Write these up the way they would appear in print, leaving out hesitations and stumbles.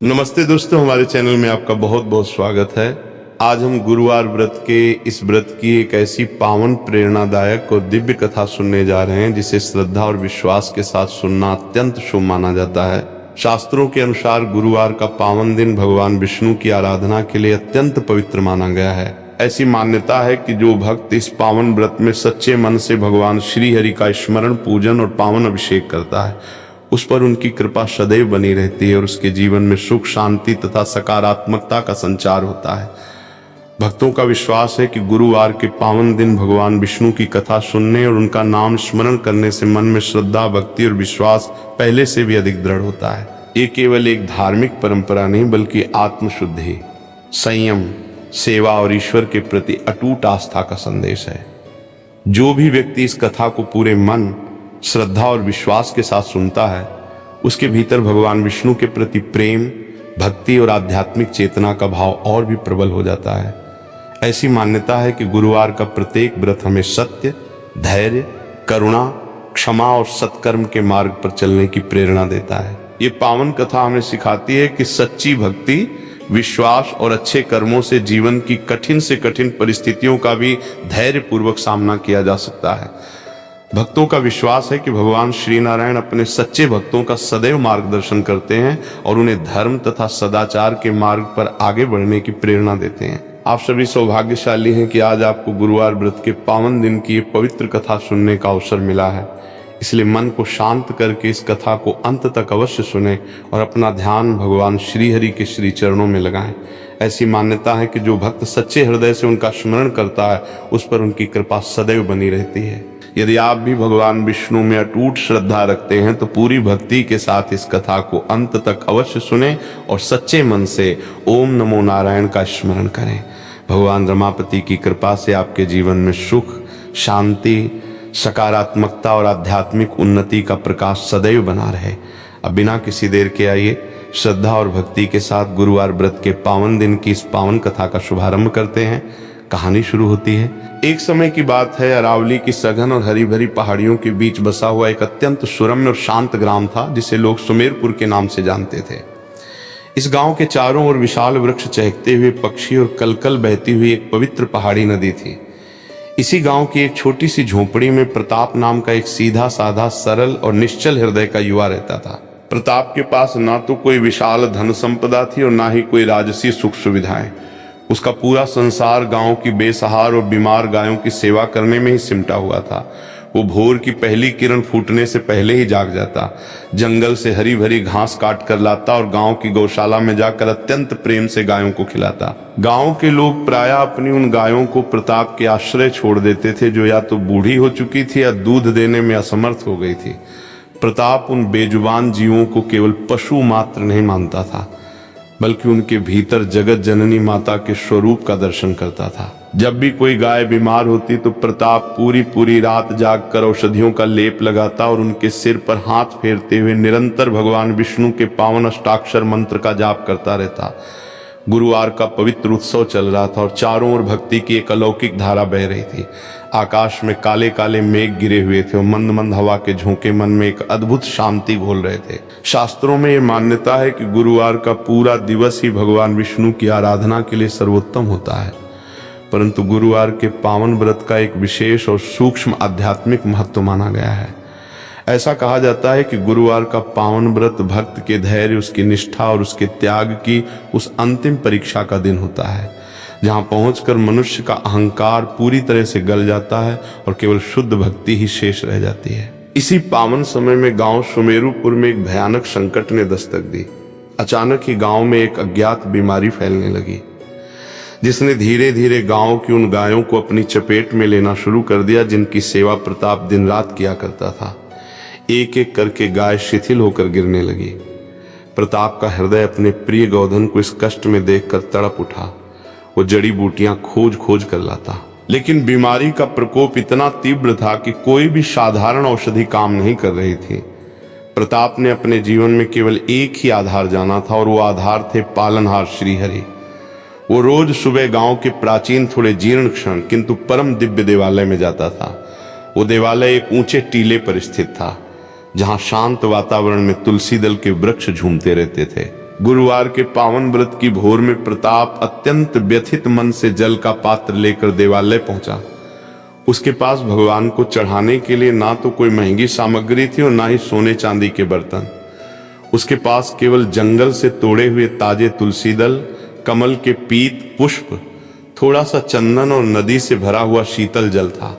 नमस्ते दोस्तों, हमारे चैनल में आपका बहुत बहुत स्वागत है। आज हम गुरुवार व्रत के इस व्रत की एक ऐसी पावन, प्रेरणादायक और दिव्य कथा सुनने जा रहे हैं जिसे श्रद्धा और विश्वास के साथ सुनना अत्यंत शुभ माना जाता है। शास्त्रों के अनुसार गुरुवार का पावन दिन भगवान विष्णु की आराधना के लिए अत्यंत पवित्र माना गया है। ऐसी मान्यता है कि जो भक्त इस पावन व्रत में सच्चे मन से भगवान श्री हरि का स्मरण, पूजन और पावन अभिषेक करता है, उस पर उनकी कृपा सदैव बनी रहती है और उसके जीवन में सुख, शांति तथा सकारात्मकता का संचार होता है। भक्तों का विश्वास है कि गुरुवार के पावन दिन भगवान विष्णु की कथा सुनने और उनका नाम स्मरण करने से मन में श्रद्धा, भक्ति और विश्वास पहले से भी अधिक दृढ़ होता है। ये केवल एक धार्मिक परंपरा नहीं, बल्कि आत्मशुद्धि, संयम, सेवा और ईश्वर के प्रति अटूट आस्था का संदेश है। जो भी व्यक्ति इस कथा को पूरे मन, श्रद्धा और विश्वास के साथ सुनता है, उसके भीतर भगवान विष्णु के प्रति प्रेम, भक्ति और आध्यात्मिक चेतना का भाव और भी प्रबल हो जाता है। ऐसी मान्यता है कि गुरुवार का प्रत्येक व्रत हमें सत्य, धैर्य, करुणा, क्षमा और सत्कर्म के मार्ग पर चलने की प्रेरणा देता है। ये पावन कथा हमें सिखाती है कि सच्ची भक्ति, विश्वास और अच्छे कर्मों से जीवन की कठिन से कठिन परिस्थितियों का भी धैर्यपूर्वक सामना किया जा सकता है। भक्तों का विश्वास है कि भगवान श्री नारायण अपने सच्चे भक्तों का सदैव मार्गदर्शन करते हैं और उन्हें धर्म तथा सदाचार के मार्ग पर आगे बढ़ने की प्रेरणा देते हैं। आप सभी सौभाग्यशाली हैं कि आज आपको गुरुवार व्रत के पावन दिन की ये पवित्र कथा सुनने का अवसर मिला है। इसलिए मन को शांत करके इस कथा को अंत तक अवश्य सुने और अपना ध्यान भगवान श्री हरि के श्री चरणों में लगाएं। ऐसी मान्यता है कि जो भक्त सच्चे हृदय से उनका स्मरण करता है, उस पर उनकी कृपा सदैव बनी रहती है। यदि आप भी भगवान विष्णु में अटूट श्रद्धा रखते हैं तो पूरी भक्ति के साथ इस कथा को अंत तक अवश्य सुने और सच्चे मन से ओम नमो नारायण का स्मरण करें। भगवान रमापति की कृपा से आपके जीवन में सुख, शांति, सकारात्मकता और आध्यात्मिक उन्नति का प्रकाश सदैव बना रहे। अब बिना किसी देर के आइए श्रद्धा और भक्ति के साथ गुरुवार व्रत के पावन दिन की इस पावन कथा का शुभारंभ करते हैं। कहानी शुरू होती है। एक समय की बात है, अरावली की सघन और हरी भरी पहाड़ियों के बीच बसा हुआ एक अत्यंत सुरम्य और शांत ग्राम था, जिसे लोग सुमेरपुर के नाम से जानते थे। इस गांव के चारों ओर विशाल वृक्ष, चहकते हुए पक्षी और कलकल बहती हुई एक पवित्र पहाड़ी नदी थी। इसी गांव की एक छोटी सी झोपड़ी में प्रताप नाम का एक सीधा साधा, सरल और निश्चल हृदय का युवा रहता था। प्रताप के पास ना तो कोई विशाल धन संपदा थी और ना ही कोई राजसी सुख सुविधाएं। उसका पूरा संसार गांव की बेसहार और बीमार गायों की सेवा करने में ही सिमटा हुआ था। वो भोर की पहली किरण फूटने से पहले ही जाग जाता, जंगल से हरी भरी घास काट कर लाता और गांव की गौशाला में जाकर अत्यंत प्रेम से गायों को खिलाता। गांव के लोग प्रायः अपनी उन गायों को प्रताप के आश्रय छोड़ देते थे, जो या तो बूढ़ी हो चुकी थी या दूध देने में असमर्थ हो गई थी। प्रताप उन बेजुबान जीवों को केवल पशु मात्र नहीं मानता था, बल्कि उनके भीतर जगत जननी माता के स्वरूप का दर्शन करता था। जब भी कोई गाय बीमार होती तो प्रताप पूरी रात जागकर औषधियों का लेप लगाता और उनके सिर पर हाथ फेरते हुए निरंतर भगवान विष्णु के पावन अष्टाक्षर मंत्र का जाप करता रहता। गुरुवार का पवित्र उत्सव चल रहा था और चारों ओर भक्ति की एक अलौकिक धारा बह रही थी। आकाश में काले काले मेघ गिरे हुए थे और मंद मंद हवा के झोंके मन में एक अद्भुत शांति घोल रहे थे। शास्त्रों में ये मान्यता है कि गुरुवार का पूरा दिवस ही भगवान विष्णु की आराधना के लिए सर्वोत्तम होता है, परंतु गुरुवार के पावन व्रत का एक विशेष और सूक्ष्म आध्यात्मिक महत्व माना गया है। ऐसा कहा जाता है कि गुरुवार का पावन व्रत भक्त के धैर्य, उसकी निष्ठा और उसके त्याग की उस अंतिम परीक्षा का दिन होता है, जहां पहुंचकर मनुष्य का अहंकार पूरी तरह से गल जाता है और केवल शुद्ध भक्ति ही शेष रह जाती है। इसी पावन समय में गांव सुमेरुपुर में एक भयानक संकट ने दस्तक दी। अचानक ही गांव में एक अज्ञात बीमारी फैलने लगी, जिसने धीरे धीरे गांव की उन गायों को अपनी चपेट में लेना शुरू कर दिया जिनकी सेवा प्रताप दिन रात किया करता था। एक एक करके गाय शिथिल होकर गिरने लगी। प्रताप का हृदय अपने प्रिय गोधन को इस कष्ट में देखकर तड़प उठा। वो जड़ी बूटियां खोज खोज कर लाता, लेकिन बीमारी का प्रकोप इतना तीव्र था कि कोई भी साधारण औषधि काम नहीं कर रही थी। प्रताप ने अपने जीवन में केवल एक ही आधार जाना था और वो आधार थे पालनहार श्री हरि। वो रोज सुबह गांव के प्राचीन, थोड़े जीर्ण क्षण किंतु परम दिव्य देवालय में जाता था। वो देवालय एक ऊंचे टीले पर स्थित था, जहां शांत वातावरण में तुलसी दल के वृक्ष झूमते रहते थे। गुरुवार के पावन व्रत की भोर में प्रताप अत्यंत व्यथित मन से जल का पात्र लेकर देवालय पहुंचा। उसके पास भगवान को चढ़ाने के लिए ना तो कोई महंगी सामग्री थी और ना ही सोने चांदी के बर्तन। उसके पास केवल जंगल से तोड़े हुए ताजे तुलसी दल, कमल के पीत पुष्प, थोड़ा सा चंदन और नदी से भरा हुआ शीतल जल था।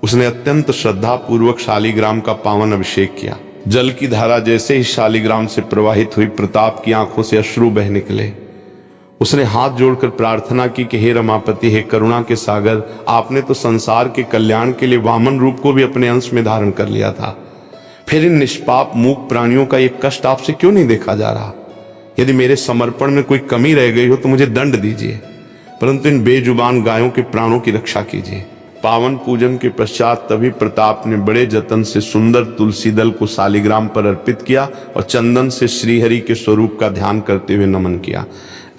उसने अत्यंत श्रद्धा पूर्वक शालिग्राम का पावन अभिषेक किया। जल की धारा जैसे ही शालिग्राम से प्रवाहित हुई, प्रताप की आंखों से अश्रु बह निकले। उसने हाथ जोड़कर प्रार्थना की कि हे रमापति, हे करुणा के सागर, आपने तो संसार के कल्याण के लिए वामन रूप को भी अपने अंश में धारण कर लिया था। फिर इन निष्पाप मूक प्राणियों का एक कष्ट आपसे क्यों नहीं देखा जा रहा? यदि मेरे समर्पण में कोई कमी रह गई हो तो मुझे दंड दीजिए, परंतु इन बेजुबान गायों के प्राणों की रक्षा कीजिए। पावन पूजन के पश्चात तभी प्रताप ने बड़े जतन से सुंदर तुलसी दल को शालिग्राम पर अर्पित किया और चंदन से श्रीहरि के स्वरूप का ध्यान करते हुए नमन किया।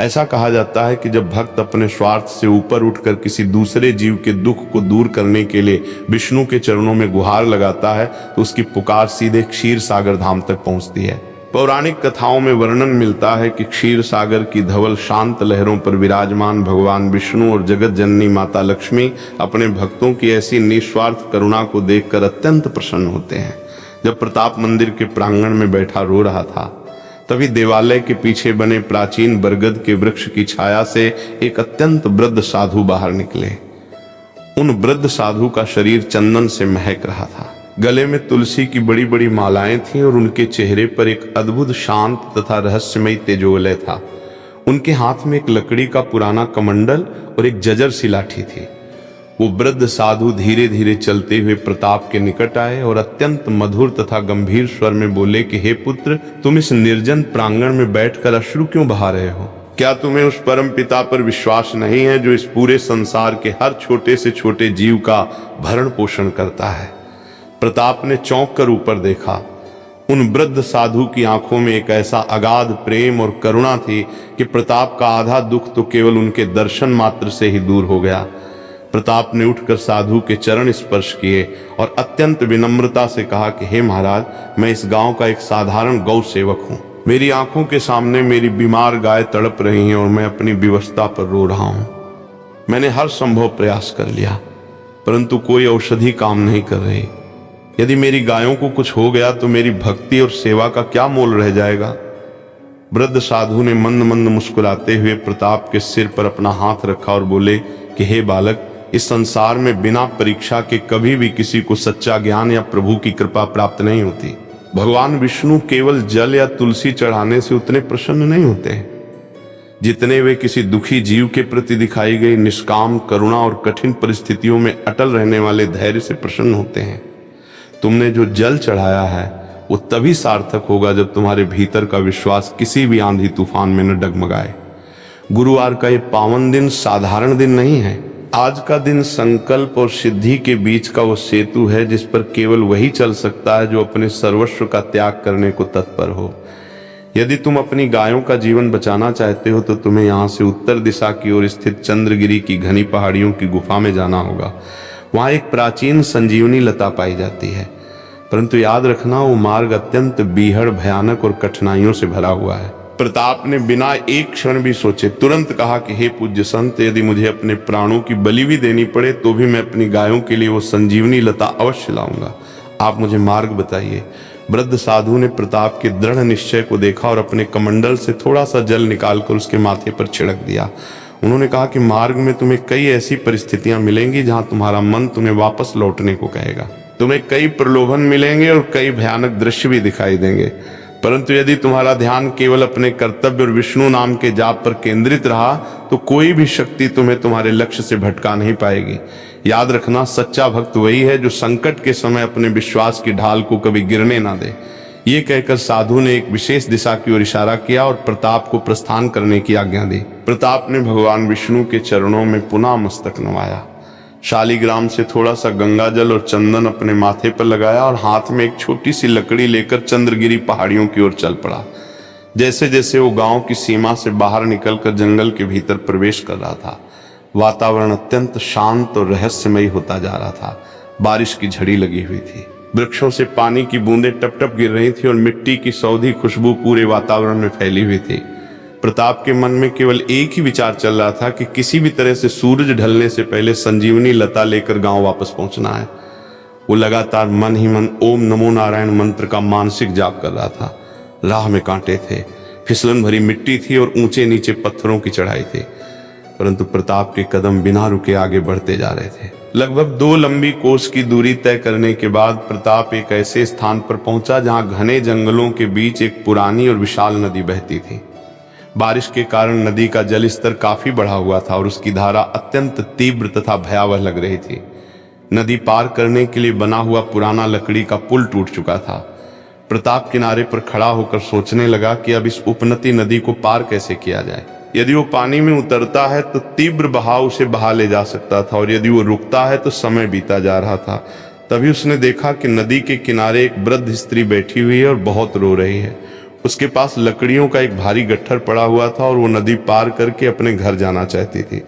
ऐसा कहा जाता है कि जब भक्त अपने स्वार्थ से ऊपर उठकर किसी दूसरे जीव के दुख को दूर करने के लिए विष्णु के चरणों में गुहार लगाता है तो उसकी पुकार सीधे क्षीर सागर धाम तक पहुंचती है। पौराणिक कथाओं में वर्णन मिलता है कि क्षीर सागर की धवल शांत लहरों पर विराजमान भगवान विष्णु और जगत जननी माता लक्ष्मी अपने भक्तों की ऐसी निस्वार्थ करुणा को देखकर अत्यंत प्रसन्न होते हैं। जब प्रताप मंदिर के प्रांगण में बैठा रो रहा था, तभी देवालय के पीछे बने प्राचीन बरगद के वृक्ष की छाया से एक अत्यंत वृद्ध साधु बाहर निकले। उन वृद्ध साधु का शरीर चंदन से महक रहा था। गले में तुलसी की बड़ी बड़ी मालाएं थीं और उनके चेहरे पर एक अद्भुत शांत तथा रहस्यमयी तेजोवलय था। उनके हाथ में एक लकड़ी का पुराना कमंडल और एक जजर सी लाठी थी। वो वृद्ध साधु धीरे धीरे चलते हुए प्रताप के निकट आए और अत्यंत मधुर तथा गंभीर स्वर में बोले कि हे पुत्र, तुम इस निर्जन प्रांगण में बैठकर अश्रु क्यों बहा रहे हो? क्या तुम्हें उस परम पिता पर विश्वास नहीं है जो इस पूरे संसार के हर छोटे से छोटे जीव का भरण पोषण करता है? प्रताप ने चौंक कर ऊपर देखा। उन वृद्ध साधु की आंखों में एक ऐसा अगाध प्रेम और करुणा थी कि प्रताप का आधा दुख तो केवल उनके दर्शन मात्र से ही दूर हो गया। प्रताप ने उठकर साधु के चरण स्पर्श किए और अत्यंत विनम्रता से कहा कि हे महाराज, मैं इस गांव का एक साधारण गौ सेवक हूँ। मेरी आंखों के सामने मेरी बीमार गाय तड़प रही है और मैं अपनी विवशता पर रो रहा हूँ। मैंने हर संभव प्रयास कर लिया, परंतु कोई औषधि काम नहीं कर रही। यदि मेरी गायों को कुछ हो गया तो मेरी भक्ति और सेवा का क्या मोल रह जाएगा? वृद्ध साधु ने मंद मंद मुस्कुराते हुए प्रताप के सिर पर अपना हाथ रखा और बोले कि हे बालक, इस संसार में बिना परीक्षा के कभी भी किसी को सच्चा ज्ञान या प्रभु की कृपा प्राप्त नहीं होती। भगवान विष्णु केवल जल या तुलसी चढ़ाने से उतने प्रसन्न नहीं होते जितने वे किसी दुखी जीव के प्रति दिखाई गई निष्काम करुणा और कठिन परिस्थितियों में अटल रहने वाले धैर्य से प्रसन्न होते हैं। तुमने जो जल चढ़ाया है वो तभी सार्थक होगा जब तुम्हारे भीतर का विश्वास किसी भी आंधी तूफान में न डगमगाए। गुरुवार का ये पावन दिन साधारण दिन नहीं है। आज का दिन संकल्प और सिद्धि के बीच का वो सेतु है जिस पर केवल वही चल सकता है जो अपने सर्वस्व का त्याग करने को तत्पर हो। यदि तुम अपनी गायों का जीवन बचाना चाहते हो तो तुम्हें यहाँ से उत्तर दिशा की ओर स्थित चंद्रगिरी की घनी पहाड़ियों की गुफा में जाना होगा। वहाँ एक प्राचीन संजीवनी लता पाई जाती है, परंतु याद रखना वो मार्ग अत्यंत बीहड़, भयानक और कठिनाइयों से भरा हुआ है। प्रताप ने बिना एक क्षण भी सोचे तुरंत कहा कि हे पूज्य संत, यदि मुझे अपने प्राणों की बलि भी देनी पड़े तो भी मैं अपनी गायों के लिए वो संजीवनी लता अवश्य लाऊंगा। आप मुझे मार्ग बताइए। वृद्ध साधु ने प्रताप के दृढ़ निश्चय को देखा और अपने कमंडल से थोड़ा सा जल निकालकर उसके माथे पर छिड़क दिया। उन्होंने कहा कि मार्ग में तुम्हें कई ऐसी परिस्थितियां मिलेंगी जहां तुम्हारा मन तुम्हें वापस लौटने को कहेगा। तुम्हें कई प्रलोभन मिलेंगे और कई भयानक दृश्य भी दिखाई देंगे, परंतु यदि तुम्हारा ध्यान केवल अपने कर्तव्य और विष्णु नाम के जाप पर केंद्रित रहा तो कोई भी शक्ति तुम्हें तुम्हारे लक्ष्य से भटका नहीं पाएगी। याद रखना, सच्चा भक्त वही है जो संकट के समय अपने विश्वास की ढाल को कभी गिरने ना दे। ये कहकर साधु ने एक विशेष दिशा की ओर इशारा किया और प्रताप को प्रस्थान करने की आज्ञा दी। प्रताप ने भगवान विष्णु के चरणों में पुनः मस्तक नवाया। शालिग्राम से थोड़ा सा गंगाजल और चंदन अपने माथे पर लगाया और हाथ में एक छोटी सी लकड़ी लेकर चंद्रगिरी पहाड़ियों की ओर चल पड़ा। जैसे जैसे वो गांव की सीमा से बाहर निकलकर जंगल के भीतर प्रवेश कर रहा था, वातावरण अत्यंत शांत और रहस्यमयी होता जा रहा था। बारिश की झड़ी लगी हुई थी। वृक्षों से पानी की बूंदें टप टप गिर रही थी और मिट्टी की सौंधी खुशबू पूरे वातावरण में फैली हुई थी। प्रताप के मन में केवल एक ही विचार चल रहा था कि किसी भी तरह से सूरज ढलने से पहले संजीवनी लता लेकर गांव वापस पहुंचना है। वो लगातार मन ही मन ओम नमो नारायण मंत्र का मानसिक जाप कर रहा था। राह में कांटे थे, फिसलन भरी मिट्टी थी और ऊंचे नीचे पत्थरों की चढ़ाई थी, परंतु प्रताप के कदम बिना रुके आगे बढ़ते जा रहे थे। लगभग 2 लंबी कोस की दूरी तय करने के बाद प्रताप एक ऐसे स्थान पर पहुंचा जहां घने जंगलों के बीच एक पुरानी और विशाल नदी बहती थी। बारिश के कारण नदी का जल स्तर काफी बढ़ा हुआ था और उसकी धारा अत्यंत तीव्र तथा भयावह लग रही थी। नदी पार करने के लिए बना हुआ पुराना लकड़ी का पुल टूट चुका था। प्रताप किनारे पर खड़ा होकर सोचने लगा कि अब इस उपनती नदी को पार कैसे किया जाए। यदि वो पानी में उतरता है तो तीव्र बहाव उसे बहा ले जा सकता था और यदि वो रुकता है तो समय बीता जा रहा था। तभी उसने देखा कि नदी के किनारे एक वृद्ध स्त्री बैठी हुई है और बहुत रो रही है। उसके पास लकड़ियों का एक भारी गट्ठर पड़ा हुआ था और वो नदी पार करके अपने घर जाना चाहती थी,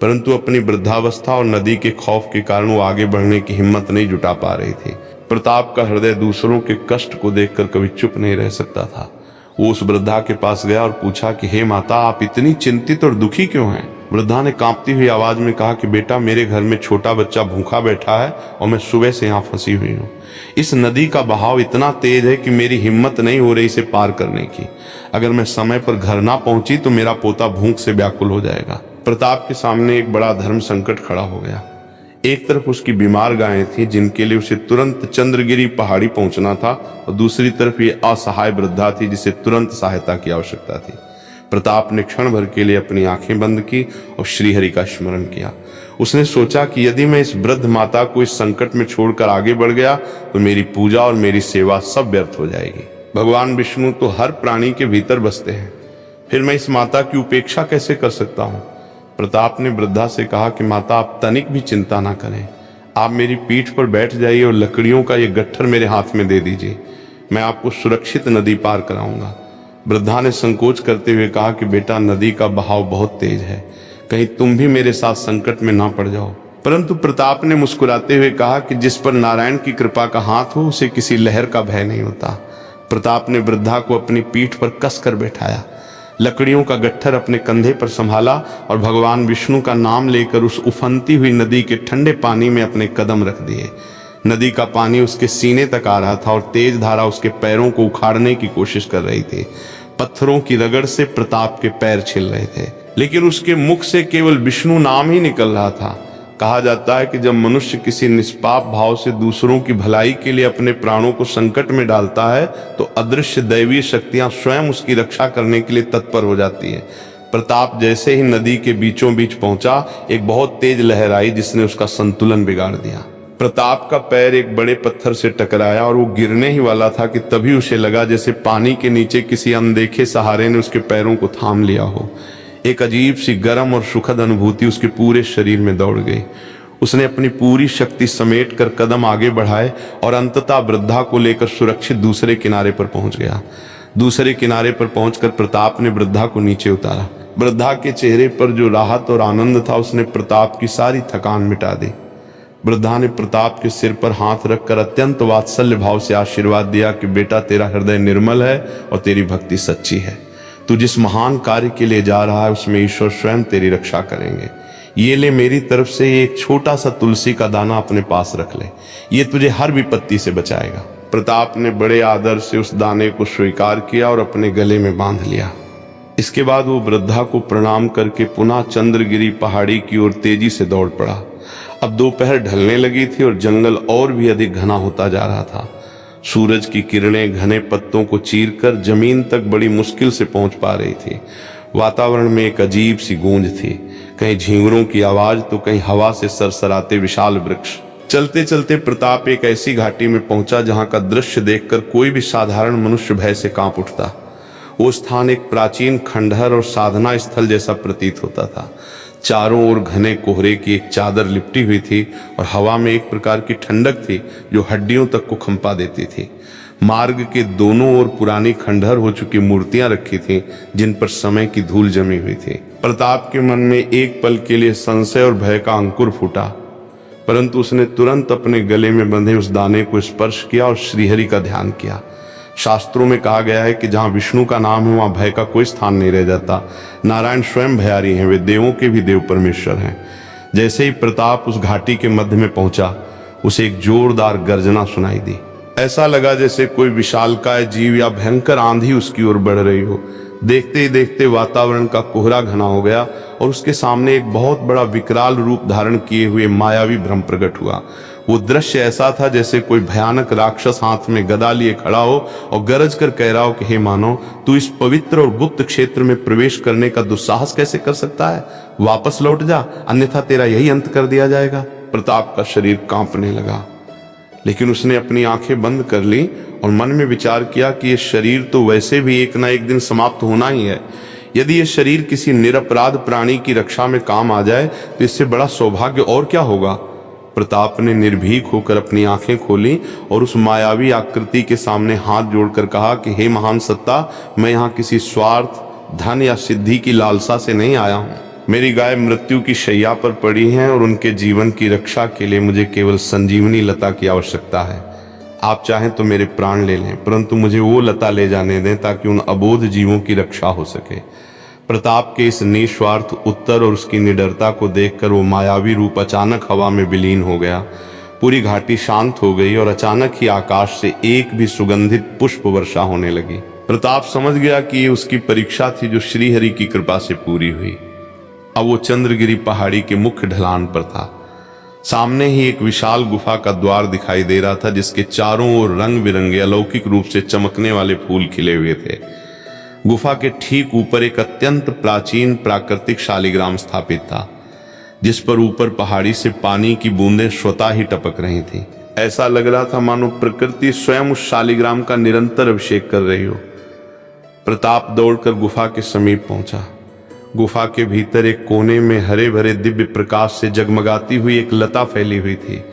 परंतु अपनी वृद्धावस्था और नदी के खौफ के कारण वो आगे बढ़ने की हिम्मत नहीं जुटा पा रही थी। प्रताप का हृदय दूसरों के कष्ट को देखकर कभी चुप नहीं रह सकता था। वो उस वृद्धा के पास गया और पूछा कि हे माता, आप इतनी चिंतित और दुखी क्यों हैं? वृद्धा ने कांपती हुई आवाज में कहा कि बेटा, मेरे घर में छोटा बच्चा भूखा बैठा है और मैं सुबह से यहाँ फंसी हुई हूँ। इस नदी का बहाव इतना तेज है कि मेरी हिम्मत नहीं हो रही इसे पार करने की। अगर मैं समय पर घर ना पहुंची तो मेरा पोता भूख से व्याकुल हो जाएगा। प्रताप के सामने एक बड़ा धर्म संकट खड़ा हो गया। एक तरफ उसकी बीमार गायें थी जिनके लिए उसे तुरंत चंद्रगिरी पहाड़ी पहुंचना था और दूसरी तरफ ये असहाय वृद्धा थी जिसे तुरंत सहायता की आवश्यकता थी। प्रताप ने क्षण भर के लिए अपनी आंखें बंद की और श्रीहरि का स्मरण किया। उसने सोचा कि यदि मैं इस वृद्ध माता को इस संकट में छोड़कर आगे बढ़ गया तो मेरी पूजा और मेरी सेवा सब व्यर्थ हो जाएगी। भगवान विष्णु तो हर प्राणी के भीतर बसते हैं, फिर मैं इस माता की उपेक्षा कैसे कर सकता हूँ? प्रताप ने वृद्धा से कहा कि माता, आप तनिक भी चिंता ना करें। आप मेरी पीठ पर बैठ जाइए और लकड़ियों का ये गट्ठर मेरे हाथ में दे दीजिए। मैं आपको सुरक्षित नदी पार कराऊंगा। वृद्धा ने संकोच करते हुए कहा कि बेटा, नदी का बहाव बहुत तेज है, कहीं तुम भी मेरे साथ संकट में ना पड़ जाओ। परंतु प्रताप ने मुस्कुराते हुए कहा कि जिस पर नारायण की कृपा का हाथ हो उसे किसी लहर का भय नहीं होता। प्रताप ने वृद्धा को अपनी पीठ पर कसकर बैठाया, लकड़ियों का गट्ठर अपने कंधे पर संभाला और भगवान विष्णु का नाम लेकर उस उफनती हुई नदी के ठंडे पानी में अपने कदम रख दिए। नदी का पानी उसके सीने तक आ रहा था और तेज धारा उसके पैरों को उखाड़ने की कोशिश कर रही थी। पत्थरों की रगड़ से प्रताप के पैर छिल रहे थे, लेकिन उसके मुख से केवल विष्णु नाम ही निकल रहा था। कहा जाता है कि जब मनुष्य किसी निष्पाप भाव से दूसरों की भलाई के लिए अपने प्राणों को संकट में डालता है तो अदृश्य दैवीय शक्तियां स्वयं उसकी रक्षा करने के लिए तत्पर हो जाती है। प्रताप जैसे ही नदी के बीचों बीच पहुंचा, एक बहुत तेज लहर आई जिसने उसका संतुलन बिगाड़ दिया। प्रताप का पैर एक बड़े पत्थर से टकराया और वो गिरने ही वाला था कि तभी उसे लगा जैसे पानी के नीचे किसी अनदेखे सहारे ने उसके पैरों को थाम लिया हो। एक अजीब सी गर्म और सुखद अनुभूति उसके पूरे शरीर में दौड़ गई। उसने अपनी पूरी शक्ति समेट कर कदम आगे बढ़ाए और अंततः वृद्धा को लेकर सुरक्षित दूसरे किनारे पर पहुंच गया। दूसरे किनारे पर पहुंचकर प्रताप ने वृद्धा को नीचे उतारा। वृद्धा के चेहरे पर जो राहत और आनंद था उसने प्रताप की सारी थकान मिटा दी। वृद्धा ने प्रताप के सिर पर हाथ रखकर अत्यंत वात्सल्य भाव से आशीर्वाद दिया कि बेटा, तेरा हृदय निर्मल है और तेरी भक्ति सच्ची है। तू जिस महान कार्य के लिए जा रहा है उसमें ईश्वर स्वयं तेरी रक्षा करेंगे। ये ले, मेरी तरफ से एक छोटा सा तुलसी का दाना अपने पास रख ले, ये तुझे हर विपत्ति से बचाएगा। प्रताप ने बड़े आदर से उस दाने को स्वीकार किया और अपने गले में बांध लिया। इसके बाद वो वृद्धा को प्रणाम करके पुनः चंद्रगिरी पहाड़ी की ओर तेजी से दौड़ पड़ा। अब दोपहर ढलने लगी थी और जंगल और भी अधिक घना होता जा रहा था। सूरज की किरणें घने पत्तों को चीरकर जमीन तक बड़ी मुश्किल से पहुंच पा रही थी। वातावरण में एक अजीब सी गूंज थी, कहीं झींगुरों की आवाज तो कहीं हवा से सरसराते विशाल वृक्ष। चलते चलते प्रताप एक ऐसी घाटी में पहुंचा जहां का दृश्य देखकर कोई भी साधारण मनुष्य भय से कांप उठता। वो स्थान एक प्राचीन खंडहर और साधना स्थल जैसा प्रतीत होता था। चारों ओर घने कोहरे की एक चादर लिपटी हुई थी और हवा में एक प्रकार की ठंडक थी जो हड्डियों तक को कंपा देती थी। मार्ग के दोनों ओर पुरानी खंडहर हो चुकी मूर्तियां रखी थीं जिन पर समय की धूल जमी हुई थी। प्रताप के मन में एक पल के लिए संशय और भय का अंकुर फूटा। परंतु उसने तुरंत अपने गले में बंधे उस दाने को स्पर्श किया और श्रीहरि का ध्यान किया। शास्त्रों में कहा गया है कि जहां विष्णु का नाम है वहां भय का कोई स्थान नहीं रह जाता। नारायण स्वयं भयारी हैं, वे देवों के भी देव परमेश्वर हैं। जैसे ही प्रताप उस घाटी के मध्य में पहुंचा, उसे एक जोरदार गर्जना सुनाई दी। ऐसा लगा जैसे कोई विशालकाय जीव या भयंकर आंधी उसकी ओर बढ़ रही हो। देखते ही देखते वातावरण का कोहरा घना हो गया और उसके सामने एक बहुत बड़ा विकराल रूप धारण किए हुए मायावी ब्रह्म प्रकट हुआ। वो दृश्य ऐसा था जैसे कोई भयानक राक्षस हाथ में गदा लिए खड़ा हो और गरज कर कह रहा हो कि हे मानव, तू इस पवित्र और गुप्त क्षेत्र में प्रवेश करने का दुस्साहस कैसे कर सकता है? वापस लौट जा, अन्यथा तेरा यही अंत कर दिया जाएगा। प्रताप का शरीर कांपने लगा, लेकिन उसने अपनी आंखें बंद कर ली और मन में विचार किया कि ये शरीर तो वैसे भी एक ना एक दिन समाप्त होना ही है। यदि ये शरीर किसी निरपराध प्राणी की रक्षा में काम आ जाए तो इससे बड़ा सौभाग्य और क्या होगा। प्रताप ने निर्भीक होकर अपनी आंखें खोली और उस मायावी आकृति के सामने हाथ जोड़कर कहा कि हे महान सत्ता, मैं यहाँ किसी स्वार्थ, धन या सिद्धि की लालसा से नहीं आया हूँ। मेरी गाय मृत्यु की शैया पर पड़ी हैं और उनके जीवन की रक्षा के लिए मुझे केवल संजीवनी लता की आवश्यकता है। आप चाहें तो मेरे प्राण ले लें, परंतु मुझे वो लता ले जाने दें ताकि उन अबोध जीवों की रक्षा हो सके। प्रताप के इस निस्वार्थ उत्तर और उसकी निडरता को देखकर वो मायावी रूप अचानक हवा में विलीन हो गया। पूरी घाटी शांत हो गई और अचानक ही आकाश से एक भी सुगंधित पुष्प वर्षा होने लगी। प्रताप समझ गया कि ये उसकी परीक्षा थी जो श्रीहरि की कृपा से पूरी हुई। अब वो चंद्रगिरी पहाड़ी के मुख्य ढलान पर था। सामने ही एक विशाल गुफा का द्वार दिखाई दे रहा था, जिसके चारों ओर रंग बिरंगे अलौकिक रूप से चमकने वाले फूल खिले हुए थे। गुफा के ठीक ऊपर एक अत्यंत प्राचीन प्राकृतिक शालिग्राम स्थापित था, जिस पर ऊपर पहाड़ी से पानी की बूंदें स्वतः ही टपक रही थी। ऐसा लग रहा था मानो प्रकृति स्वयं उस शालिग्राम का निरंतर अभिषेक कर रही हो। प्रताप दौड़कर गुफा के समीप पहुंचा। गुफा के भीतर एक कोने में हरे भरे दिव्य प्रकाश से जगमगाती हुई एक लता फैली हुई थी।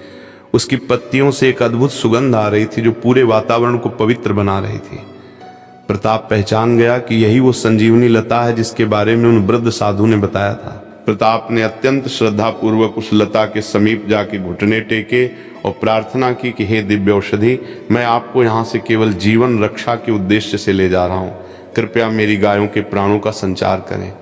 उसकी पत्तियों से एक अद्भुत सुगंध आ रही थी जो पूरे वातावरण को पवित्र बना रही थी। प्रताप पहचान गया कि यही वो संजीवनी लता है जिसके बारे में उन वृद्ध साधु ने बताया था। प्रताप ने अत्यंत श्रद्धा पूर्वक उस लता के समीप जाके घुटने टेके और प्रार्थना की कि हे दिव्य औषधि, मैं आपको यहाँ से केवल जीवन रक्षा के उद्देश्य से ले जा रहा हूँ। कृपया मेरी गायों के प्राणों का संचार करें।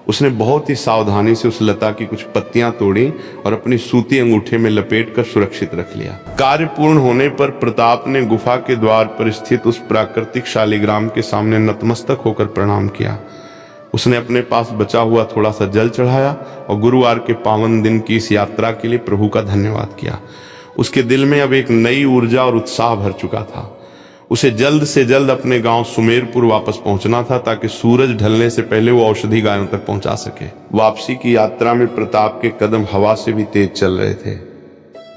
उसने बहुत ही सावधानी से उस लता की कुछ पत्तियां तोड़ी और अपनी सूती अंगूठे में लपेटकर सुरक्षित रख लिया। कार्य पूर्ण होने पर प्रताप ने गुफा के द्वार पर स्थित उस प्राकृतिक शालिग्राम के सामने नतमस्तक होकर प्रणाम किया। उसने अपने पास बचा हुआ थोड़ा सा जल चढ़ाया और गुरुवार के पावन दिन की इस यात्रा के लिए प्रभु का धन्यवाद किया। उसके दिल में अब एक नई ऊर्जा और उत्साह भर चुका था। उसे जल्द से जल्द अपने गांव सुमेरपुर वापस पहुंचना था ताकि सूरज ढलने से पहले वो औषधि गायों तक पहुंचा सके। वापसी की यात्रा में प्रताप के कदम हवा से भी तेज चल रहे थे।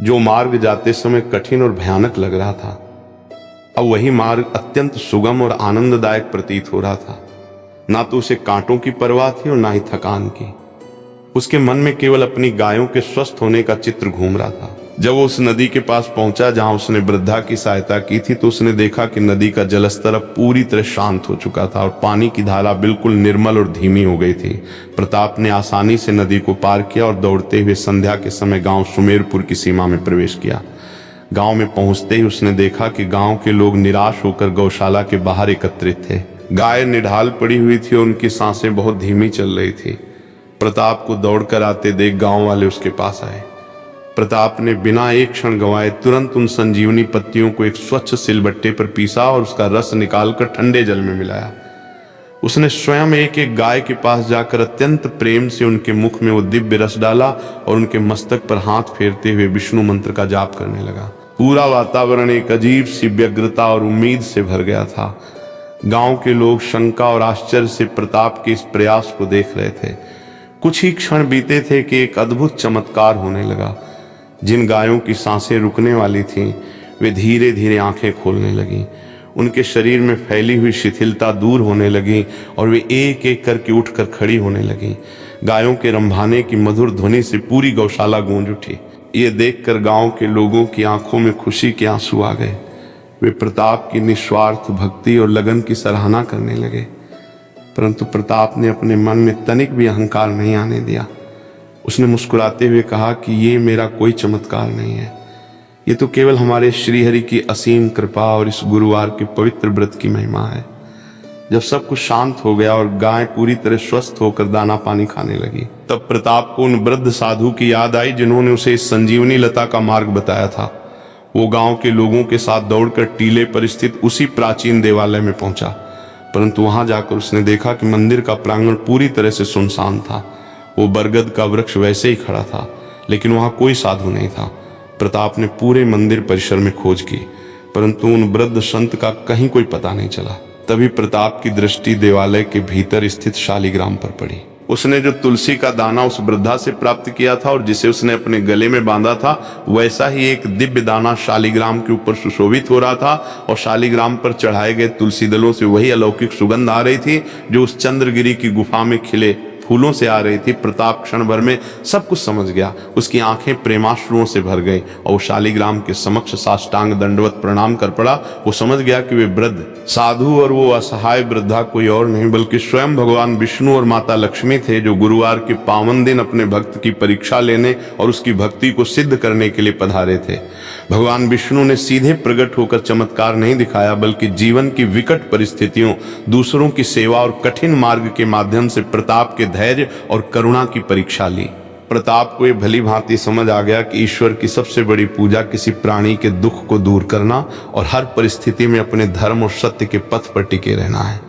जो मार्ग जाते समय कठिन और भयानक लग रहा था, अब वही मार्ग अत्यंत सुगम और आनंददायक प्रतीत हो रहा था। ना तो उसे कांटों की परवाह थी और ना ही थकान की। उसके मन में केवल अपनी गायों के स्वस्थ होने का चित्र घूम रहा था। जब वो उस नदी के पास पहुंचा जहां उसने वृद्धा की सहायता की थी, तो उसने देखा कि नदी का जलस्तर अब पूरी तरह शांत हो चुका था और पानी की धारा बिल्कुल निर्मल और धीमी हो गई थी। प्रताप ने आसानी से नदी को पार किया और दौड़ते हुए संध्या के समय गांव सुमेरपुर की सीमा में प्रवेश किया। गांव में पहुंचते ही उसने देखा कि गांव के लोग निराश होकर गौशाला के बाहर एकत्रित थे। गाय निढाल पड़ी हुई थी और उनकी सांसें बहुत धीमी चल रही थी। प्रताप को दौड़कर आते देख गांव वाले उसके पास आए। प्रताप ने बिना एक क्षण गंवाए तुरंत उन संजीवनी पत्तियों को एक स्वच्छ सिलबट्टे पर पीसा और उसका रस निकालकर ठंडे जल में मिलाया। उसने स्वयं एक एक गाय के पास जाकर अत्यंत प्रेम से उनके मुख में वो दिव्य रस डाला और उनके मस्तक पर हाथ फेरते हुए विष्णु मंत्र का जाप करने लगा। पूरा वातावरण एक अजीब सी व्यग्रता और उम्मीद से भर गया था। गांव के लोग शंका और आश्चर्य से प्रताप के इस प्रयास को देख रहे थे। कुछ ही क्षण बीते थे कि एक अद्भुत चमत्कार होने लगा। जिन गायों की सांसें रुकने वाली थीं, वे धीरे धीरे आंखें खोलने लगीं। उनके शरीर में फैली हुई शिथिलता दूर होने लगी और वे एक एक करके उठकर खड़ी होने लगीं। गायों के रंभाने की मधुर ध्वनि से पूरी गौशाला गूंज उठी। ये देखकर गांव के लोगों की आंखों में खुशी के आंसू आ गए। वे प्रताप की निस्वार्थ भक्ति और लगन की सराहना करने लगे। परंतु प्रताप ने अपने मन में तनिक भी अहंकार नहीं आने दिया। उसने मुस्कुराते हुए कहा कि ये मेरा कोई चमत्कार नहीं है, ये तो केवल हमारे श्रीहरि की असीम कृपा और इस गुरुवार के पवित्र व्रत की महिमा है। जब सब कुछ शांत हो गया और गाय पूरी तरह स्वस्थ होकर दाना पानी खाने लगी, तब प्रताप को उन वृद्ध साधु की याद आई जिन्होंने उसे इस संजीवनी लता का मार्ग बताया था। वो गांव के लोगों के साथ दौड़कर टीले पर स्थित उसी प्राचीन देवालय में पहुंचा, परंतु वहां जाकर उसने देखा कि मंदिर का प्रांगण पूरी तरह से सुनसान था। वो बरगद का वृक्ष वैसे ही खड़ा था, लेकिन वहां कोई साधु नहीं था। प्रताप ने पूरे मंदिर परिसर में खोज की, परंतु उन वृद्ध संत का कहीं कोई पता नहीं चला। तभी प्रताप की दृष्टि देवालय के भीतर स्थित शालिग्राम पर पड़ी। उसने जो तुलसी का दाना उस वृद्धा से प्राप्त किया था और जिसे उसने अपने गले में बांधा था, वैसा ही एक दिव्य दाना शालिग्राम के ऊपर सुशोभित हो रहा था और शालिग्राम पर चढ़ाए गए तुलसी दलों से वही अलौकिक सुगंध आ रही थी जो उस चंद्रगिरी की गुफा में खिले फूलों से आ रही थी। प्रताप क्षण भर में सब कुछ समझ गया। उसकी आंखें प्रेमाश्रुओं से भर गईं और वो शालिग्राम के समक्ष साष्टांग दंडवत प्रणाम कर पड़ा। वो समझ गया कि वे वृद्ध साधु और वो असहाय वृद्धा कोई और नहीं बल्कि स्वयं भगवान विष्णु और माता लक्ष्मी थे, जो गुरुवार के पावन दिन अपने भक्त की परीक्षा लेने और उसकी भक्ति को सिद्ध करने के लिए पधारे थे। भगवान विष्णु ने सीधे प्रकट होकर चमत्कार नहीं दिखाया, बल्कि जीवन की विकट परिस्थितियों, दूसरों की सेवा और कठिन मार्ग के माध्यम से प्रताप के धैर्य और करुणा की परीक्षा ली। प्रताप को ये भली भांति समझ आ गया कि ईश्वर की सबसे बड़ी पूजा किसी प्राणी के दुख को दूर करना और हर परिस्थिति में अपने धर्म और सत्य के पथ पर टिके रहना है।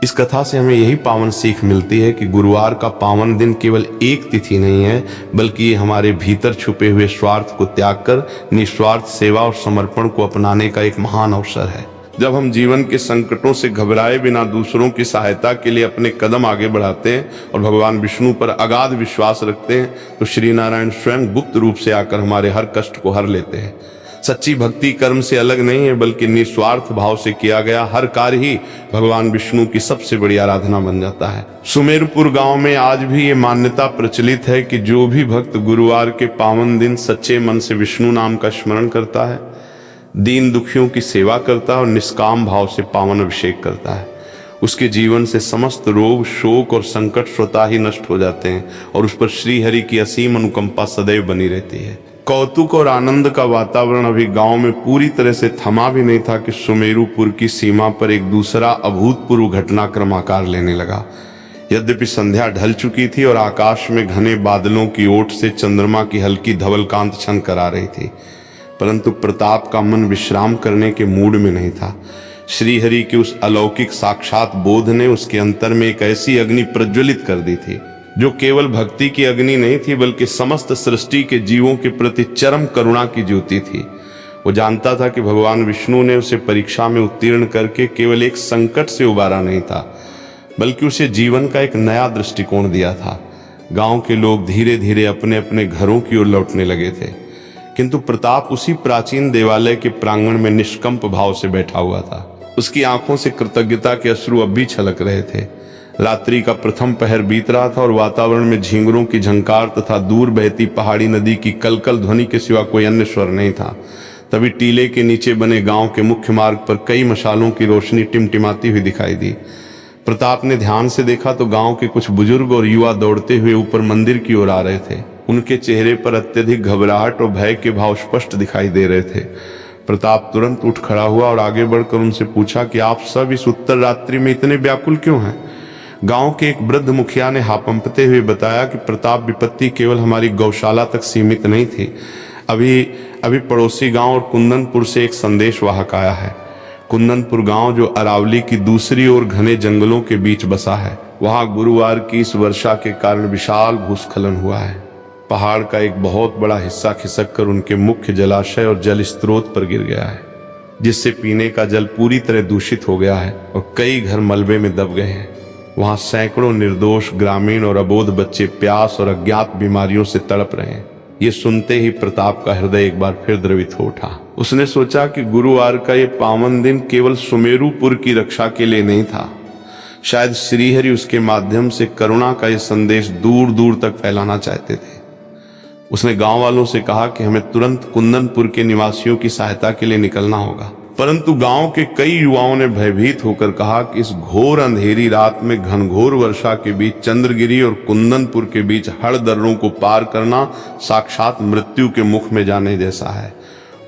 इस कथा से हमें यही पावन सीख मिलती है कि गुरुवार का पावन दिन केवल एक तिथि नहीं है, बल्कि ये हमारे भीतर छुपे हुए स्वार्थ को त्याग कर निस्वार्थ सेवा और समर्पण को अपनाने का एक महान अवसर है। जब हम जीवन के संकटों से घबराए बिना दूसरों की सहायता के लिए अपने कदम आगे बढ़ाते हैं और भगवान विष्णु पर अगाध विश्वास रखते हैं, तो श्री नारायण स्वयं गुप्त रूप से आकर हमारे हर कष्ट को हर लेते हैं। सच्ची भक्ति कर्म से अलग नहीं है, बल्कि निस्वार्थ भाव से किया गया हर कार्य ही भगवान विष्णु की सबसे बड़ी आराधना बन जाता है। सुमेरपुर गांव में आज भी ये मान्यता प्रचलित है कि जो भी भक्त गुरुवार के पावन दिन सच्चे मन से विष्णु नाम का स्मरण करता है, दीन दुखियों की सेवा करता है और निष्काम भाव से पावन अभिषेक करता है, उसके जीवन से समस्त रोग, शोक और संकट स्वतः ही नष्ट हो जाते हैं और उस पर श्री हरि की असीम अनुकंपा सदैव बनी रहती है। कौतुक और आनंद का वातावरण अभी गांव में पूरी तरह से थमा भी नहीं था कि सुमेरुपुर की सीमा पर एक दूसरा अभूतपूर्व घटनाक्रम आकार लेने लगा। यद्यपि संध्या ढल चुकी थी और आकाश में घने बादलों की ओट से चंद्रमा की हल्की धवलकांत छन कर आ रही थी, परंतु प्रताप का मन विश्राम करने के मूड में नहीं था। श्रीहरि के उस अलौकिक साक्षात बोध ने उसके अंतर में एक ऐसी अग्नि प्रज्वलित कर दी थी जो केवल भक्ति की अग्नि नहीं थी, बल्कि समस्त सृष्टि के जीवों के प्रति चरम करुणा की ज्योति थी। वो जानता था कि भगवान विष्णु ने उसे परीक्षा में उत्तीर्ण करके केवल एक संकट से उबारा नहीं था, बल्कि उसे जीवन का एक नया दृष्टिकोण दिया था। गांव के लोग धीरे धीरे अपने अपने घरों की ओर लौटने लगे थे, किंतु प्रताप उसी प्राचीन देवालय के प्रांगण में निष्कंप भाव से बैठा हुआ था। उसकी आंखों से कृतज्ञता के अश्रु अब भी छलक रहे थे। रात्रि का प्रथम पहर बीत रहा था और वातावरण में झींगरों की झंकार तथा दूर बहती पहाड़ी नदी की कलकल ध्वनि के सिवा कोई अन्य स्वर नहीं था। तभी टीले के नीचे बने गांव के मुख्य मार्ग पर कई मशालों की रोशनी टिमटिमाती हुई दिखाई दी। प्रताप ने ध्यान से देखा तो गांव के कुछ बुजुर्ग और युवा दौड़ते हुए ऊपर मंदिर की ओर आ रहे थे। उनके चेहरे पर अत्यधिक घबराहट और भय के भाव स्पष्ट दिखाई दे रहे थे। प्रताप तुरंत उठ खड़ा हुआ और आगे बढ़कर उनसे पूछा कि आप सब इस उत्तर रात्रि में इतने व्याकुल क्यों हैं? गांव के एक वृद्ध मुखिया ने हापंपते हुए बताया कि प्रताप, विपत्ति केवल हमारी गौशाला तक सीमित नहीं थी। अभी पड़ोसी गांव और कुंदनपुर से एक संदेश वाहक आया है। कुंदनपुर गांव जो अरावली की दूसरी ओर घने जंगलों के बीच बसा है, वहां गुरुवार की इस वर्षा के कारण विशाल भूस्खलन हुआ है। पहाड़ का एक बहुत बड़ा हिस्सा खिसक कर उनके मुख्य जलाशय और जल स्रोत पर गिर गया है, जिससे पीने का जल पूरी तरह दूषित हो गया है और कई घर मलबे में दब गए हैं। वहां सैकड़ों निर्दोष ग्रामीण और अबोध बच्चे प्यास और अज्ञात बीमारियों से तड़प रहे हैं। ये सुनते ही प्रताप का हृदय एक बार फिर द्रवित हो उठा। उसने सोचा कि गुरुवार का ये पावन दिन केवल सुमेरुपुर की रक्षा के लिए नहीं था, शायद श्रीहरि उसके माध्यम से करुणा का ये संदेश दूर दूर तक फैलाना चाहते थे। उसने गांव वालों से कहा कि हमें तुरंत कुंदनपुर के निवासियों की सहायता के लिए निकलना होगा। परंतु गांव के कई युवाओं ने भयभीत होकर कहा कि इस घोर अंधेरी रात में घनघोर वर्षा के बीच चंद्रगिरी और कुंदनपुर के बीच हड़ दर्रों को पार करना साक्षात मृत्यु के मुख में जाने जैसा है।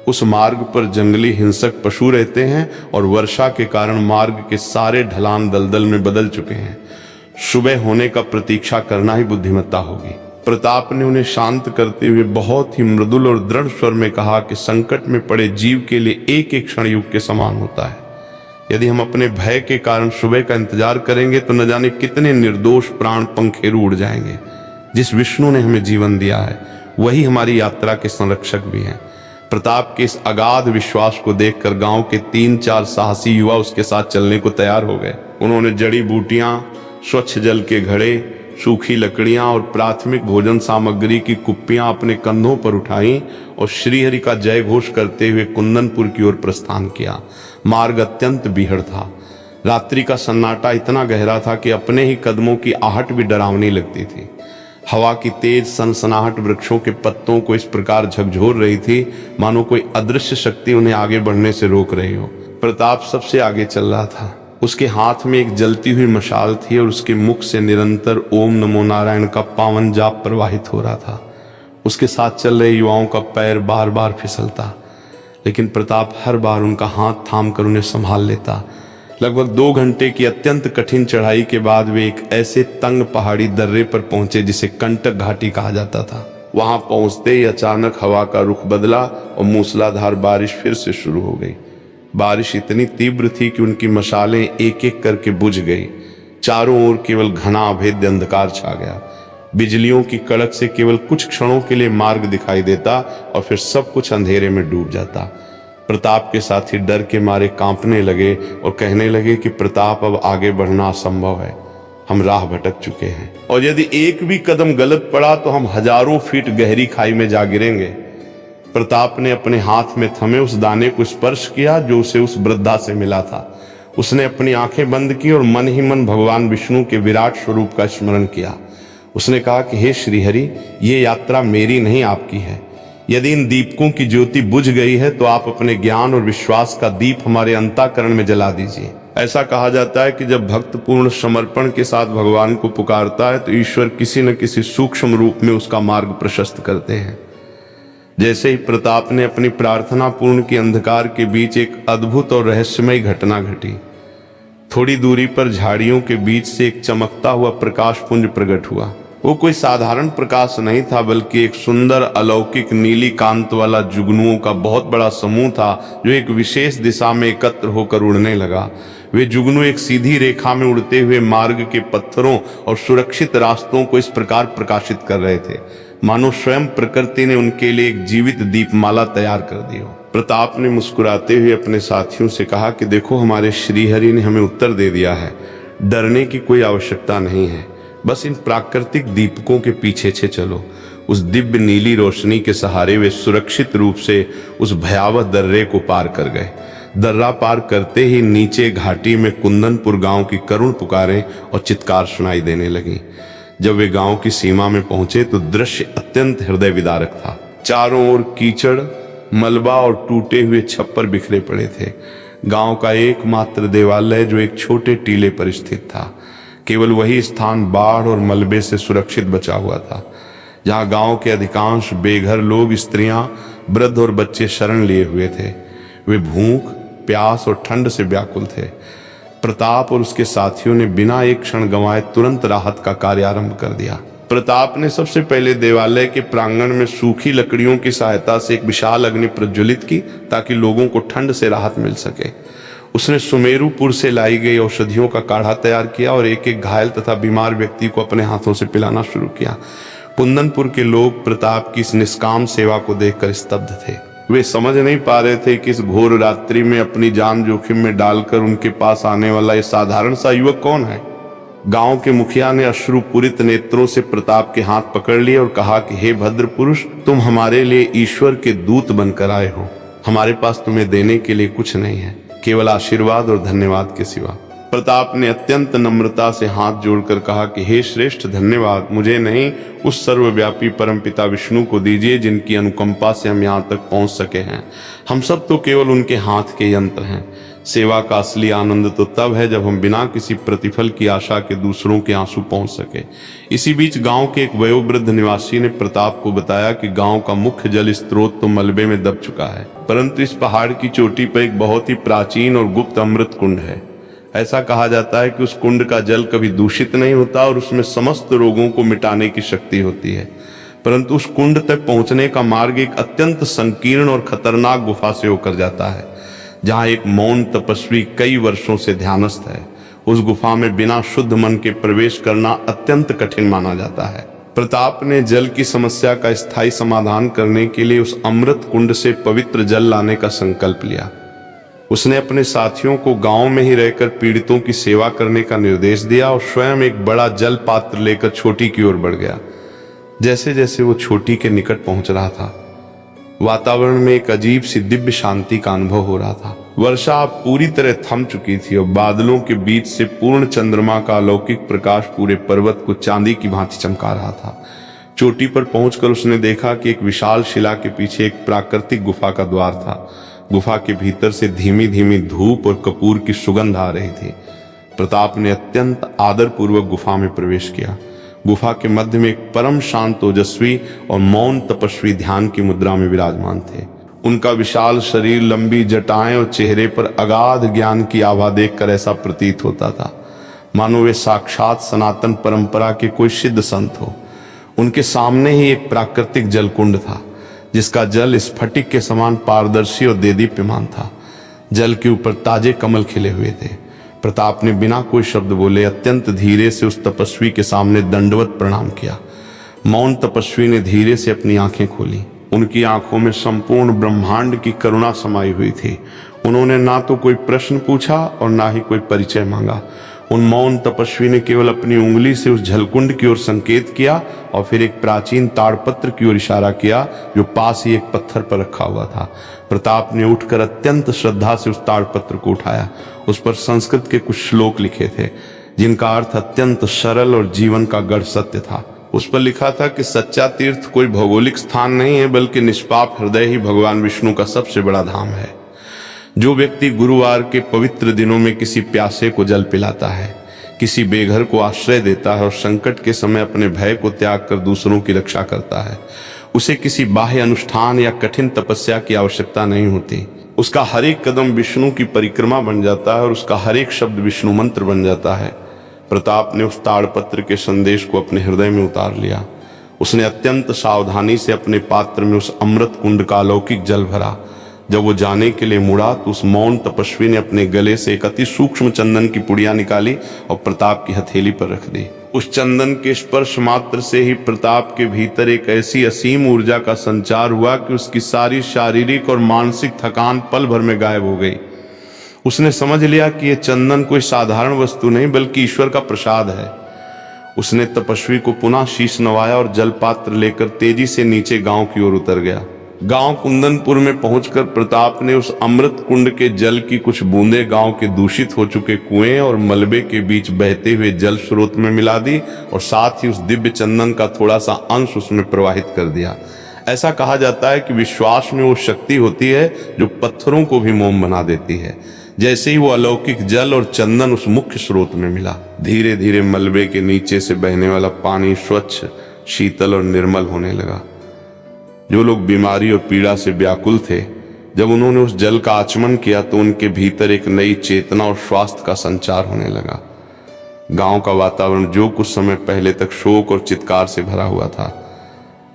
उस मार्ग पर जंगली हिंसक पशु रहते हैं और वर्षा के कारण मार्ग के सारे ढलान दलदल में बदल चुके हैं। सुबह होने का प्रतीक्षा करना ही बुद्धिमत्ता होगी। प्रताप ने उन्हें शांत करते हुए बहुत ही मृदुल और दृढ़ स्वर में कहा कि संकट में पड़े जीव के लिए एक एक क्षण युग के समान होता है। यदि हम अपने भय के कारण सुबह का इंतजार करेंगे तो न जाने कितने निर्दोष प्राण पंखेरु उड़ जाएंगे। जिस विष्णु ने हमें जीवन दिया है वही हमारी यात्रा के संरक्षक भी हैं। प्रताप के इस अगाध विश्वास को देखकर गांव के 3-4 साहसी युवा उसके साथ चलने को तैयार हो गए। उन्होंने जड़ी बूटियां, स्वच्छ जल के घड़े, सूखी लकड़ियां और प्राथमिक भोजन सामग्री की कुप्पियां अपने कंधों पर उठाई और श्रीहरि का जय घोष करते हुए कुंदनपुर की ओर प्रस्थान किया। मार्ग अत्यंत बीहड़ था। रात्रि का सन्नाटा इतना गहरा था कि अपने ही कदमों की आहट भी डरावनी लगती थी। हवा की तेज सनसनाहट वृक्षों के पत्तों को इस प्रकार झकझोर रही थी मानो कोई अदृश्य शक्ति उन्हें आगे बढ़ने से रोक रही हो। प्रताप सबसे आगे चल रहा था। उसके हाथ में एक जलती हुई मशाल थी और उसके मुख से निरंतर ओम नमो नारायण का पावन जाप प्रवाहित हो रहा था। उसके साथ चल रहे युवाओं का पैर बार बार फिसलता, लेकिन प्रताप हर बार उनका हाथ थाम कर उन्हें संभाल लेता। लगभग 2 घंटे की अत्यंत कठिन चढ़ाई के बाद वे एक ऐसे तंग पहाड़ी दर्रे पर पहुंचे जिसे कंटक घाटी कहा जाता था। वहां पहुंचते ही अचानक हवा का रुख बदला और मूसलाधार बारिश फिर से शुरू हो गई। बारिश इतनी तीव्र थी कि उनकी मशालें एक एक करके बुझ गई। चारों ओर केवल घना अभेद्य अंधकार छा गया। बिजलियों की कड़क से केवल कुछ क्षणों के लिए मार्ग दिखाई देता और फिर सब कुछ अंधेरे में डूब जाता। प्रताप के साथी डर के मारे कांपने लगे और कहने लगे कि प्रताप, अब आगे बढ़ना असंभव है। हम राह भटक चुके हैं और यदि एक भी कदम गलत पड़ा तो हम हजारों फीट गहरी खाई में जा गिरेंगे। प्रताप ने अपने हाथ में थमे उस दाने को स्पर्श किया जो उसे उस वृद्धा से मिला था। उसने अपनी आंखें बंद की और मन ही मन भगवान विष्णु के विराट स्वरूप का स्मरण किया। उसने कहा कि हे श्रीहरि, ये यात्रा मेरी नहीं आपकी है। यदि इन दीपकों की ज्योति बुझ गई है तो आप अपने ज्ञान और विश्वास का दीप हमारे अंतःकरण में जला दीजिए। ऐसा कहा जाता है कि जब भक्त पूर्ण समर्पण के साथ भगवान को पुकारता है तो ईश्वर किसी न किसी सूक्ष्म रूप में उसका मार्ग प्रशस्त करते हैं। जैसे ही प्रताप ने अपनी प्रार्थना पूर्ण की अंधकार के बीच एक अद्भुत और रहस्यमय घटना घटी। थोड़ी दूरी पर झाड़ियों के बीच से एक चमकता हुआ प्रकाश पुंज प्रकट हुआ। वो कोई साधारण प्रकाश नहीं था बल्कि एक सुंदर अलौकिक नीली कांत वाला जुगनुओं का बहुत बड़ा समूह था जो एक विशेष दिशा में एकत्र होकर उड़ने लगा। वे जुगनू एक सीधी रेखा में उड़ते हुए मार्ग के पत्थरों और सुरक्षित रास्तों को इस प्रकार प्रकाशित कर रहे थे मानो स्वयं प्रकृति ने उनके लिए एक जीवित दीपमाला तैयार कर दी हो। प्रताप ने मुस्कुराते हुए अपने साथियों से कहा कि देखो, हमारे श्रीहरि ने हमें उत्तर दे दिया है। डरने की कोई आवश्यकता नहीं है, बस इन प्राकृतिक दीपकों के पीछे चलो। उस दिव्य नीली रोशनी के सहारे वे सुरक्षित रूप से उस भयावह दर्रे को पार कर गए। दर्रा पार करते ही नीचे घाटी में कुंदनपुर गांव की करुण पुकारें और चित्कार सुनाई देने लगी। जब वे गांव की सीमा में पहुंचे तो दृश्य अत्यंत हृदय विदारक था। चारों ओर कीचड़, मलबा और टूटे हुए छप्पर बिखरे पड़े थे। गांव का एकमात्र देवालय जो एक छोटे टीले पर स्थित था, केवल वही स्थान बाढ़ और मलबे से सुरक्षित बचा हुआ था, जहां गांव के अधिकांश बेघर लोग, स्त्रियां, वृद्ध और बच्चे शरण लिए हुए थे। वे भूख, प्यास और ठंड से व्याकुल थे। प्रताप और उसके साथियों ने बिना एक क्षण गंवाए तुरंत राहत का कार्य आरंभ कर दिया। प्रताप ने सबसे पहले देवालय के प्रांगण में सूखी लकड़ियों की सहायता से एक विशाल अग्नि प्रज्वलित की ताकि लोगों को ठंड से राहत मिल सके। उसने सुमेरुपुर से लाई गई औषधियों का काढ़ा तैयार किया और एक एक घायल तथा बीमार व्यक्ति को अपने हाथों से पिलाना शुरू किया। कुंदनपुर के लोग प्रताप की इस निष्काम सेवा को देखकर स्तब्ध थे। वे समझ नहीं पा रहे थे कि इस घोर रात्रि में अपनी जान जोखिम में डालकर उनके पास आने वाला ये साधारण सा युवक कौन है। गांव के मुखिया ने अश्रुपूरित नेत्रों से प्रताप के हाथ पकड़ लिए और कहा कि हे भद्र पुरुष, तुम हमारे लिए ईश्वर के दूत बनकर आए हो। हमारे पास तुम्हें देने के लिए कुछ नहीं है, केवल आशीर्वाद और धन्यवाद के सिवा। प्रताप ने अत्यंत नम्रता से हाथ जोड़कर कहा कि हे श्रेष्ठ, धन्यवाद, मुझे नहीं उस सर्वव्यापी परमपिता विष्णु को दीजिए जिनकी अनुकंपा से हम यहाँ तक पहुँच सके हैं। हम सब तो केवल उनके हाथ के यंत्र हैं। सेवा का असली आनंद तो तब है जब हम बिना किसी प्रतिफल की आशा के दूसरों के आंसू पहुँच सके। इसी बीच गांव के एक वयोवृद्ध निवासी ने प्रताप को बताया कि गांव का मुख्य जल स्रोत तो मलबे में दब चुका है, परंतु इस पहाड़ की चोटी पर एक बहुत ही प्राचीन और गुप्त अमृत कुंड है। ऐसा कहा जाता है कि उस कुंड का जल कभी दूषित नहीं होता और उसमें समस्त रोगों को मिटाने की शक्ति होती है। परंतु उस कुंड तक पहुंचने का मार्ग एक अत्यंत संकीर्ण और खतरनाक गुफा से होकर जाता है, जहां एक मौन तपस्वी कई वर्षों से ध्यानस्थ है। उस गुफा में बिना शुद्ध मन के प्रवेश करना अत्यंत कठिन माना जाता है। प्रताप ने जल की समस्या का स्थायी समाधान करने के लिए उस अमृत कुंड से पवित्र जल लाने का संकल्प लिया। उसने अपने साथियों को गांव में ही रहकर पीड़ितों की सेवा करने का निर्देश दिया और स्वयं एक बड़ा जल पात्र लेकर छोटी की ओर बढ़ गया। जैसे जैसे वो छोटी के निकट पहुंच रहा था, वातावरण में एक अजीब सी दिव्य शांति का अनुभव हो रहा था। वर्षा अब पूरी तरह थम चुकी थी और बादलों के बीच से पूर्ण चंद्रमा का अलौकिक प्रकाश पूरे पर्वत को चांदी की भांति चमका रहा था। चोटी पर पहुंचकर उसने देखा कि एक विशाल शिला के पीछे एक प्राकृतिक गुफा का द्वार था। गुफा के भीतर से धीमी धीमी धूप और कपूर की सुगंध आ रही थी। प्रताप ने अत्यंत आदरपूर्वक गुफा में प्रवेश किया। गुफा के मध्य में एक परम शांत, ओजस्वी और मौन तपस्वी ध्यान की मुद्रा में विराजमान थे। उनका विशाल शरीर, लंबी जटाएं और चेहरे पर अगाध ज्ञान की आभा देखकर ऐसा प्रतीत होता था मानो वे साक्षात सनातन परंपरा के कोई सिद्ध संत हो। उनके सामने ही एक प्राकृतिक जलकुंड था, जिसका जल स्फटिक के समान पारदर्शी और देदीप्यमान था। जल के ऊपर ताजे कमल खिले हुए थे। प्रताप ने बिना कोई शब्द बोले अत्यंत धीरे से उस तपस्वी के सामने दंडवत प्रणाम किया। मौन तपस्वी ने धीरे से अपनी आंखें खोली। उनकी आंखों में संपूर्ण ब्रह्मांड की करुणा समाई हुई थी। उन्होंने ना तो कोई प्रश्न पूछा और ना ही कोई परिचय मांगा। उन मौन तपस्वी ने केवल अपनी उंगली से उस जलकुंड की ओर संकेत किया और फिर एक प्राचीन ताड़पत्र की ओर इशारा किया जो पास ही एक पत्थर पर रखा हुआ था। प्रताप ने उठकर अत्यंत श्रद्धा से उस ताड़पत्र को उठाया। उस पर संस्कृत के कुछ श्लोक लिखे थे, जिनका अर्थ अत्यंत सरल और जीवन का गढ़ सत्य था। उस पर लिखा था कि सच्चा तीर्थ कोई भौगोलिक स्थान नहीं है, बल्कि निष्पाप हृदय ही भगवान विष्णु का सबसे बड़ा धाम है। जो व्यक्ति गुरुवार के पवित्र दिनों में किसी प्यासे को जल पिलाता है, किसी बेघर को आश्रय देता है और संकट के समय अपने भय को त्याग कर दूसरों की रक्षा करता है, उसे किसी बाह्य अनुष्ठान या कठिन तपस्या की आवश्यकता नहीं होती। उसका हर एक कदम विष्णु की परिक्रमा बन जाता है और उसका हर एक शब्द विष्णु मंत्र बन जाता है। प्रताप ने उस ताड़पत्र के संदेश को अपने हृदय में उतार लिया। उसने अत्यंत सावधानी से अपने पात्र में उस अमृत कुंड का अलौकिक जल भरा। जब वो जाने के लिए मुड़ा तो उस मौन तपस्वी ने अपने गले से एक अति सूक्ष्म चंदन की पुड़िया निकाली और प्रताप की हथेली पर रख दी। उस चंदन के स्पर्श मात्र से ही प्रताप के भीतर एक ऐसी असीम ऊर्जा का संचार हुआ कि उसकी सारी शारीरिक और मानसिक थकान पल भर में गायब हो गई। उसने समझ लिया कि यह चंदन कोई साधारण वस्तु नहीं बल्कि ईश्वर का प्रसाद है। उसने तपस्वी को पुनः शीश नवाया और जलपात्र लेकर तेजी से नीचे गांव की ओर उतर गया। गांव कुंदनपुर में पहुंचकर प्रताप ने उस अमृत कुंड के जल की कुछ बूंदें गांव के दूषित हो चुके कुएं और मलबे के बीच बहते हुए जल स्रोत में मिला दी और साथ ही उस दिव्य चंदन का थोड़ा सा अंश उसमें प्रवाहित कर दिया। ऐसा कहा जाता है कि विश्वास में वो शक्ति होती है जो पत्थरों को भी मोम बना देती है। जैसे ही वो अलौकिक जल और चंदन उस मुख्य स्रोत में मिला, धीरे धीरे मलबे के नीचे से बहने वाला पानी स्वच्छ, शीतल और निर्मल होने लगा। जो लोग बीमारी और पीड़ा से व्याकुल थे, जब उन्होंने उस जल का आचमन किया तो उनके भीतर एक नई चेतना और स्वास्थ्य का संचार होने लगा। गांव का वातावरण जो कुछ समय पहले तक शोक और चित्कार से भरा हुआ था,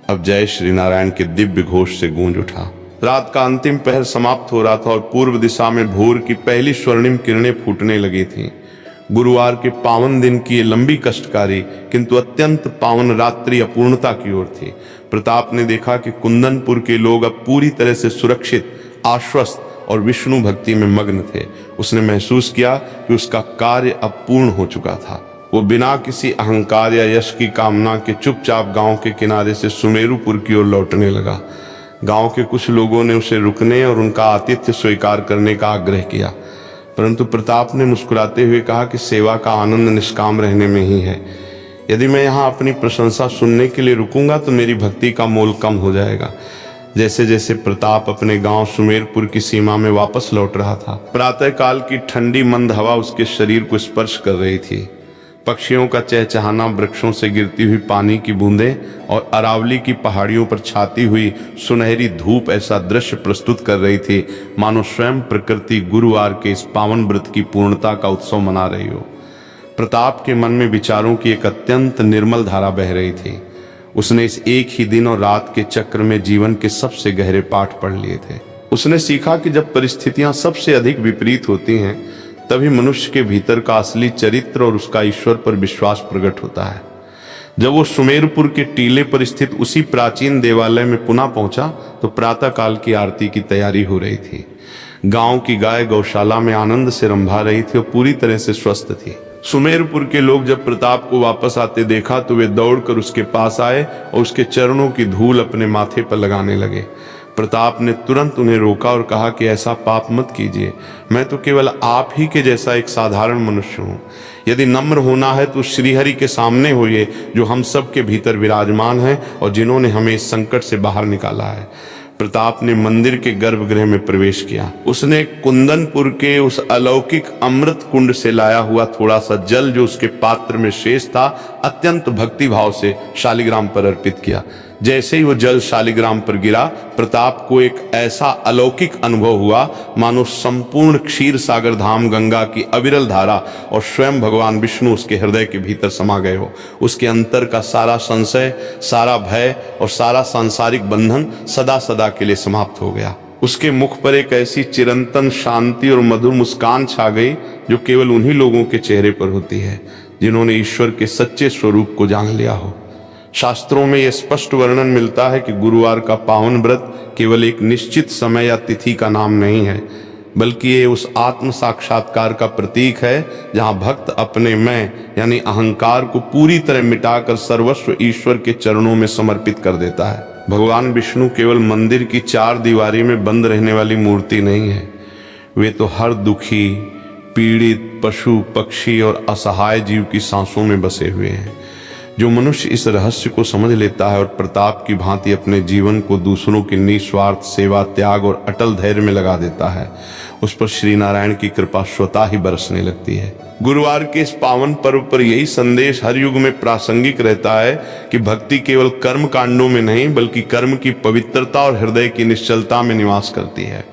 अब जय श्री नारायण के दिव्य घोष से गूंज उठा। रात का अंतिम पहर समाप्त हो रहा था और पूर्व दिशा में भोर की पहली स्वर्णिम किरणें फूटने लगी थीं। गुरुवार के पावन दिन की ये लंबी कष्टकारी किंतु अत्यंत पावन रात्रि अपूर्णता की ओर थी। प्रताप ने देखा कि कुंदनपुर के लोग अब पूरी तरह से सुरक्षित, आश्वस्त और विष्णु भक्ति में मग्न थे। उसने महसूस किया कि उसका कार्य अब पूर्ण हो चुका था। वो बिना किसी अहंकार या यश की कामना के चुपचाप गांव के किनारे से सुमेरुपुर की ओर लौटने लगा। गांव के कुछ लोगों ने उसे रुकने और उनका आतिथ्य स्वीकार करने का आग्रह किया, परंतु प्रताप ने मुस्कुराते हुए कहा कि सेवा का आनंद निष्काम रहने में ही है। यदि मैं यहाँ अपनी प्रशंसा सुनने के लिए रुकूंगा तो मेरी भक्ति का मोल कम हो जाएगा। जैसे जैसे प्रताप अपने गांव सुमेरपुर की सीमा में वापस लौट रहा था, प्रातःकाल की ठंडी मंद हवा उसके शरीर को स्पर्श कर रही थी। पक्षियों का चहचहाना, वृक्षों से गिरती हुई पानी की बूंदें और अरावली की पहाड़ियों पर छाती हुई सुनहरी धूप ऐसा दृश्य प्रस्तुत कर रही थी मानो स्वयं प्रकृति गुरुवार के इस पावन व्रत की पूर्णता का उत्सव मना रही हो। प्रताप के मन में विचारों की एक अत्यंत निर्मल धारा बह रही थी। उसने इस एक ही दिन और रात के चक्र में जीवन के सबसे गहरे पाठ पढ़ लिए थे। उसने सीखा कि जब परिस्थितियां सबसे अधिक विपरीत होती हैं तभी मनुष्य के भीतर का असली चरित्र और उसका ईश्वर पर विश्वास प्रकट होता है। जब वो सुमेरपुर के टीले पर स्थित उसी प्राचीन देवालय में पुनः पहुंचा तो प्रातःकाल की आरती की तैयारी हो रही थी। गांव की गाय गौशाला में आनंद से रंभा रही थी और पूरी तरह से स्वस्थ थी। सुमेरपुर के लोग जब प्रताप को वापस आते देखा तो वे दौड़कर उसके पास आए और उसके चरणों की धूल अपने माथे पर लगाने लगे। प्रताप ने तुरंत उन्हें रोका और कहा कि ऐसा पाप मत कीजिए, मैं तो केवल आप ही के जैसा एक साधारण मनुष्य हूँ। यदि नम्र होना है तो श्रीहरि के सामने होइए जो हम सब के भीतर विराजमान हैं और जिन्होंने हमें इस संकट से बाहर निकाला है। प्रताप ने मंदिर के गर्भगृह में प्रवेश किया। उसने कुंदनपुर के उस अलौकिक अमृत कुंड से लाया हुआ थोड़ा सा जल जो उसके पात्र में शेष था अत्यंत भक्ति भाव से शालिग्राम पर अर्पित किया। जैसे ही वो जल शालिग्राम पर गिरा, प्रताप को एक ऐसा अलौकिक अनुभव हुआ मानो संपूर्ण क्षीर सागर धाम गंगा की अविरल धारा और स्वयं भगवान विष्णु उसके हृदय के भीतर समा गए हो। उसके अंतर का सारा संशय, सारा भय और सारा सांसारिक बंधन सदा सदा के लिए समाप्त हो गया। उसके मुख पर एक ऐसी चिरंतन शांति और मधुर मुस्कान छा गई जो केवल उन्हीं लोगों के चेहरे पर होती है जिन्होंने ईश्वर के सच्चे स्वरूप को जान लिया हो। शास्त्रों में यह स्पष्ट वर्णन मिलता है कि गुरुवार का पावन व्रत केवल एक निश्चित समय या तिथि का नाम नहीं है, बल्कि ये उस आत्म साक्षात्कार का प्रतीक है जहां भक्त अपने मैं यानी अहंकार को पूरी तरह मिटाकर सर्वस्व ईश्वर के चरणों में समर्पित कर देता है। भगवान विष्णु केवल मंदिर की चार दीवारी में बंद रहने वाली मूर्ति नहीं है, वे तो हर दुखी, पीड़ित, पशु, पक्षी और असहाय जीव की सांसों में बसे हुए हैं। जो मनुष्य इस रहस्य को समझ लेता है और प्रताप की भांति अपने जीवन को दूसरों की निस्वार्थ सेवा, त्याग और अटल धैर्य में लगा देता है, उस पर श्री नारायण की कृपा स्वतः ही बरसने लगती है। गुरुवार के इस पावन पर्व पर यही संदेश हर युग में प्रासंगिक रहता है कि भक्ति केवल कर्म कांडों में नहीं बल्कि कर्म की पवित्रता और हृदय की निश्चलता में निवास करती है।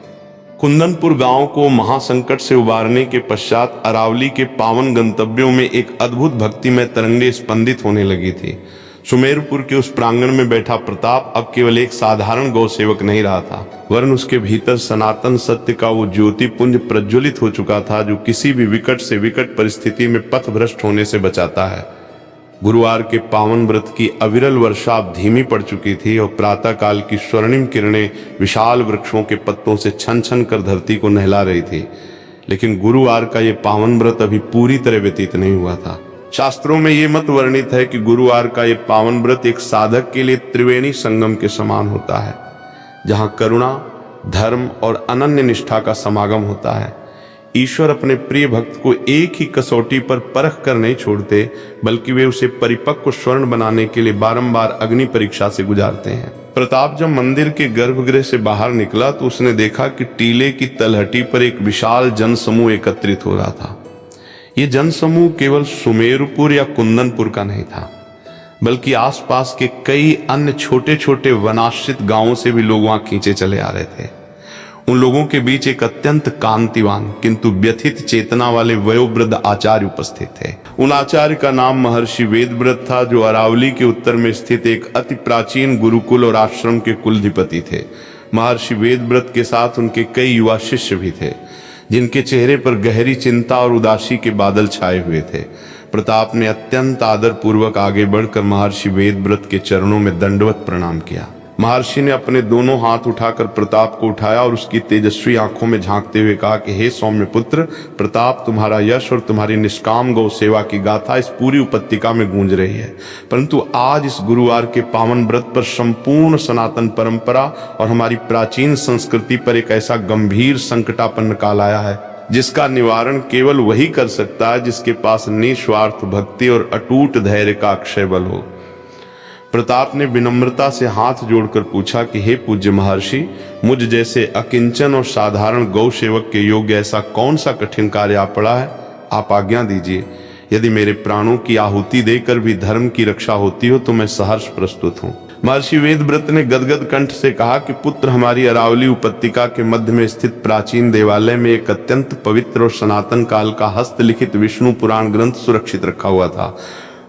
कुंदनपुर गांव को महासंकट से उबारने के पश्चात अरावली के पावन गंतव्यों में एक अद्भुत भक्तिमय तरंगे स्पंदित होने लगी थी। सुमेरपुर के उस प्रांगण में बैठा प्रताप अब केवल एक साधारण गौ सेवक नहीं रहा था, वरन उसके भीतर सनातन सत्य का वो ज्योति पुंज प्रज्वलित हो चुका था जो किसी भी विकट से विकट परिस्थिति में पथभ्रष्ट होने से बचाता है। गुरुवार के पावन व्रत की अविरल वर्षा अब धीमी पड़ चुकी थी और प्रातःकाल की स्वर्णिम किरणें विशाल वृक्षों के पत्तों से छन छन कर धरती को नहला रही थी। लेकिन गुरुवार का ये पावन व्रत अभी पूरी तरह व्यतीत नहीं हुआ था। शास्त्रों में ये मत वर्णित है कि गुरुवार का ये पावन व्रत एक साधक के लिए त्रिवेणी संगम के समान होता है, जहाँ करुणा, धर्म और अनन्य निष्ठा का समागम होता है। ईश्वर अपने प्रिय भक्त को एक ही कसौटी पर परख कर नहीं छोड़ते, बल्कि वे उसे परिपक्व स्वर्ण बनाने के लिए बारंबार अग्नि परीक्षा से गुजारते हैं। प्रताप जब मंदिर के गर्भगृह से बाहर निकला तो उसने देखा कि टीले की तलहटी पर एक विशाल जनसमूह एकत्रित हो रहा था। ये जनसमूह केवल सुमेरपुर या कुंदनपुर का नहीं था, बल्कि आसपास के कई अन्य छोटे छोटे वनाश्रित गांवों से भी लोग वहां खींचे चले आ रहे थे। उन लोगों के बीच एक अत्यंत कांतिवान किंतु व्यथित चेतना वाले वयोवृद्ध आचार्य उपस्थित थे। उन आचार्य का नाम महर्षि वेदव्रत था, जो अरावली के उत्तर में स्थित एक अति प्राचीन गुरुकुल और आश्रम के कुलाधिपति थे। महर्षि वेदव्रत के साथ उनके कई युवा शिष्य भी थे, जिनके चेहरे पर गहरी चिंता और उदासी के बादल छाए हुए थे। प्रताप ने अत्यंत आदर पूर्वक आगे बढ़कर महर्षि वेदव्रत के चरणों में दंडवत प्रणाम किया। महर्षि ने अपने दोनों हाथ उठाकर प्रताप को उठाया और उसकी तेजस्वी आंखों में झांकते हुए कहा कि हे सौम्य पुत्र प्रताप, तुम्हारा यश और तुम्हारी निष्काम गौ सेवा की गाथा इस पूरी उपत्यका में गूंज रही है, परंतु आज इस गुरुवार के पावन व्रत पर संपूर्ण सनातन परंपरा और हमारी प्राचीन संस्कृति पर एक ऐसा गंभीर संकटापन्न काल आया है जिसका निवारण केवल वही कर सकता है जिसके पास निस्वार्थ भक्ति और अटूट धैर्य का अक्षय बल हो। प्रताप ने विनम्रता से हाथ जोड़कर पूछा कि हे पूज्य महर्षि, मुझ जैसे अकिंचन और साधारण गौ सेवक के योग्य ऐसा कौन सा कठिन कार्य आ पड़ा है? आप आज्ञा दीजिए। यदि मेरे प्राणों की आहुति देकर भी धर्म की रक्षा होती हो तो मैं सहर्ष प्रस्तुत हूँ। महर्षि वेदव्रत ने गदगद कंठ से कहा कि पुत्र, हमारी अरावली उपत्यका के मध्य में स्थित प्राचीन देवालय में एक अत्यंत पवित्र और सनातन काल का हस्तलिखित विष्णु पुराण ग्रंथ सुरक्षित रखा हुआ था।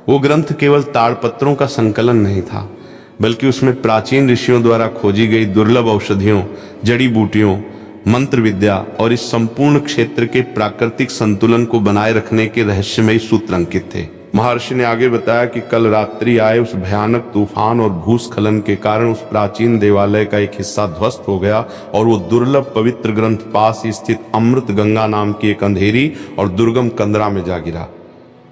वो ग्रंथ केवल ताड़पत्रों का संकलन नहीं था, बल्कि उसमें प्राचीन ऋषियों द्वारा खोजी गई दुर्लभ औषधियों, जड़ी बूटियों, मंत्र विद्या और इस संपूर्ण क्षेत्र के प्राकृतिक संतुलन को बनाए रखने के रहस्यमयी सूत्र अंकित थे। महर्षि ने आगे बताया कि कल रात्रि आए उस भयानक तूफान और भूस्खलन के कारण उस प्राचीन देवालय का एक हिस्सा ध्वस्त हो गया और वो दुर्लभ पवित्र ग्रंथ पास ही स्थित अमृत गंगा नाम की एक अंधेरी और दुर्गम कंदरा में जा गिरा।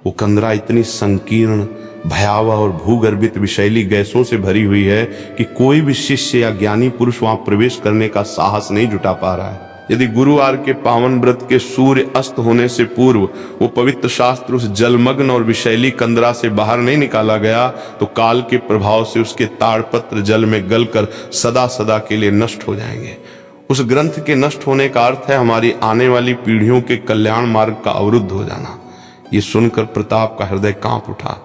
वो कंदरा इतनी संकीर्ण, भयावह और भूगर्भित विषैली गैसों से भरी हुई है कि कोई भी शिष्य या ज्ञानी पुरुष वहां प्रवेश करने का साहस नहीं जुटा पा रहा है। यदि गुरुवार के पावन व्रत के सूर्य अस्त होने से पूर्व वो पवित्र शास्त्र उस जलमग्न और विषैली कंदरा से बाहर नहीं निकाला गया तो काल के प्रभाव से उसके ताड़पत्र जल में गलकर सदा सदा के लिए नष्ट हो जाएंगे। उस ग्रंथ के नष्ट होने का अर्थ है हमारी आने वाली पीढ़ियों के कल्याण मार्ग का अवरुद्ध हो जाना। ये सुनकर प्रताप का हृदय कांप उठा।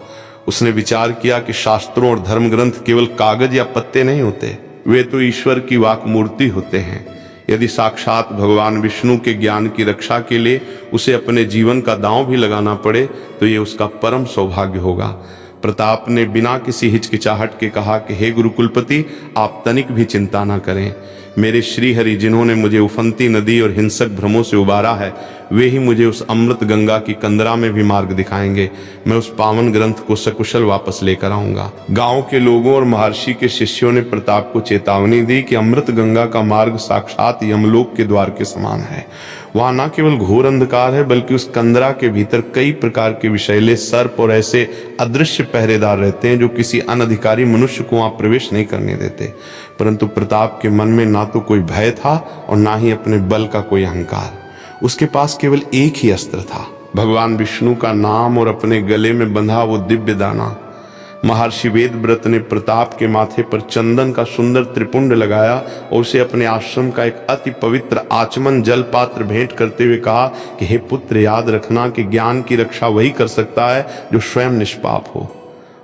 उसने विचार किया कि शास्त्रों और धर्म ग्रंथ केवल कागज या पत्ते नहीं होते, वे तो ईश्वर की वाक मूर्ति होते हैं। यदि साक्षात भगवान विष्णु के ज्ञान की रक्षा के लिए उसे अपने जीवन का दांव भी लगाना पड़े तो ये उसका परम सौभाग्य होगा। प्रताप ने बिना किसी हिचकिचाहट के कहा कि हे गुरुकुलपति, आप तनिक भी चिंता न करें। मेरे श्रीहरि जिन्होंने मुझे उफनती नदी और हिंसक भ्रमों से उबारा है, वे ही मुझे उस अमृत गंगा की कंदरा में भी मार्ग दिखाएंगे। मैं उस पावन ग्रंथ को सकुशल वापस लेकर आऊंगा। गांव के लोगों और महर्षि के शिष्यों ने प्रताप को चेतावनी दी कि अमृत गंगा का मार्ग साक्षात यमलोक के द्वार के समान है। वहां न केवल घोर अंधकार है, बल्कि उस कंदरा के भीतर कई प्रकार के विषैले सर्प और ऐसे अदृश्य पहरेदार रहते हैं जो किसी अनधिकारी मनुष्य को वहां प्रवेश नहीं करने देते। परंतु प्रताप के मन में ना तो कोई भय था और ना ही अपने बल का कोई अहंकार। उसके पास केवल एक ही अस्त्र था, भगवान विष्णु का नाम और अपने गले में बंधा वो दिव्य दाना। महर्षि वेदव्रत ने प्रताप के माथे पर चंदन का सुंदर त्रिपुंड लगाया और उसे अपने आश्रम का एक अति पवित्र आचमन जल पात्र भेंट करते हुए कहा कि हे पुत्र, याद रखना कि ज्ञान की रक्षा वही कर सकता है जो स्वयं निष्पाप हो।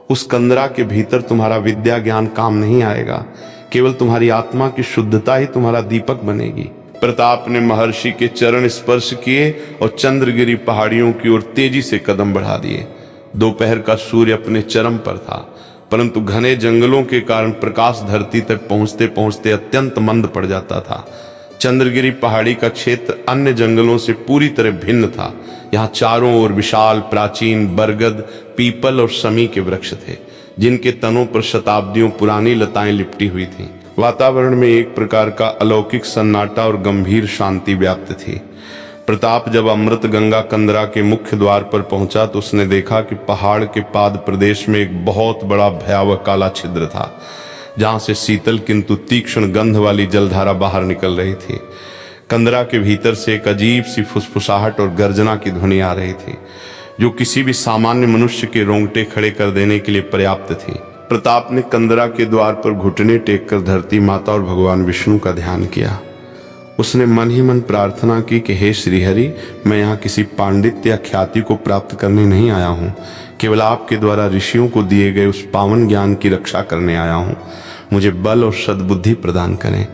उस कंदरा के भीतर तुम्हारा विद्या ज्ञान काम नहीं आएगा, केवल तुम्हारी आत्मा की शुद्धता ही तुम्हारा दीपक बनेगी। प्रताप ने महर्षि के चरण स्पर्श किए और चंद्रगिरी पहाड़ियों की ओर तेजी से कदम बढ़ा दिए। दोपहर का सूर्य अपने चरम पर था, परंतु घने जंगलों के कारण प्रकाश धरती तक पहुंचते पहुंचते अत्यंत मंद पड़ जाता था। चंद्रगिरी पहाड़ी का क्षेत्र अन्य जंगलों से पूरी तरह भिन्न था। यहाँ चारों ओर विशाल प्राचीन बरगद, पीपल और समी के वृक्ष थे, जिनके तनों पर शताब्दियों पुरानी लताएं लिपटी हुई थीं। वातावरण में एक प्रकार का अलौकिक सन्नाटा और गंभीर शांति व्याप्त थी। प्रताप जब अमृत गंगा कंदरा के मुख्य द्वार पर पहुंचा तो उसने देखा कि पहाड़ के पाद प्रदेश में एक बहुत बड़ा भयावह काला छिद्र था, जहां से शीतल किंतु तीक्ष्ण गंध वाली जलधारा बाहर निकल रही थी। कंदरा के भीतर से एक अजीब सी फुसफुसाहट और गर्जना की ध्वनि आ रही थी, जो किसी भी सामान्य मनुष्य के रोंगटे खड़े कर देने के लिए पर्याप्त थी। प्रताप ने कंदरा के द्वार पर घुटने टेककर धरती माता और भगवान विष्णु का ध्यान किया। उसने मन ही मन प्रार्थना की कि हे श्रीहरि, मैं यहाँ किसी पांडित्य या ख्याति को प्राप्त करने नहीं आया हूँ, केवल आपके द्वारा ऋषियों को दिए गए उस पावन ज्ञान की रक्षा करने आया हूँ। मुझे बल और सद्बुद्धि प्रदान करें।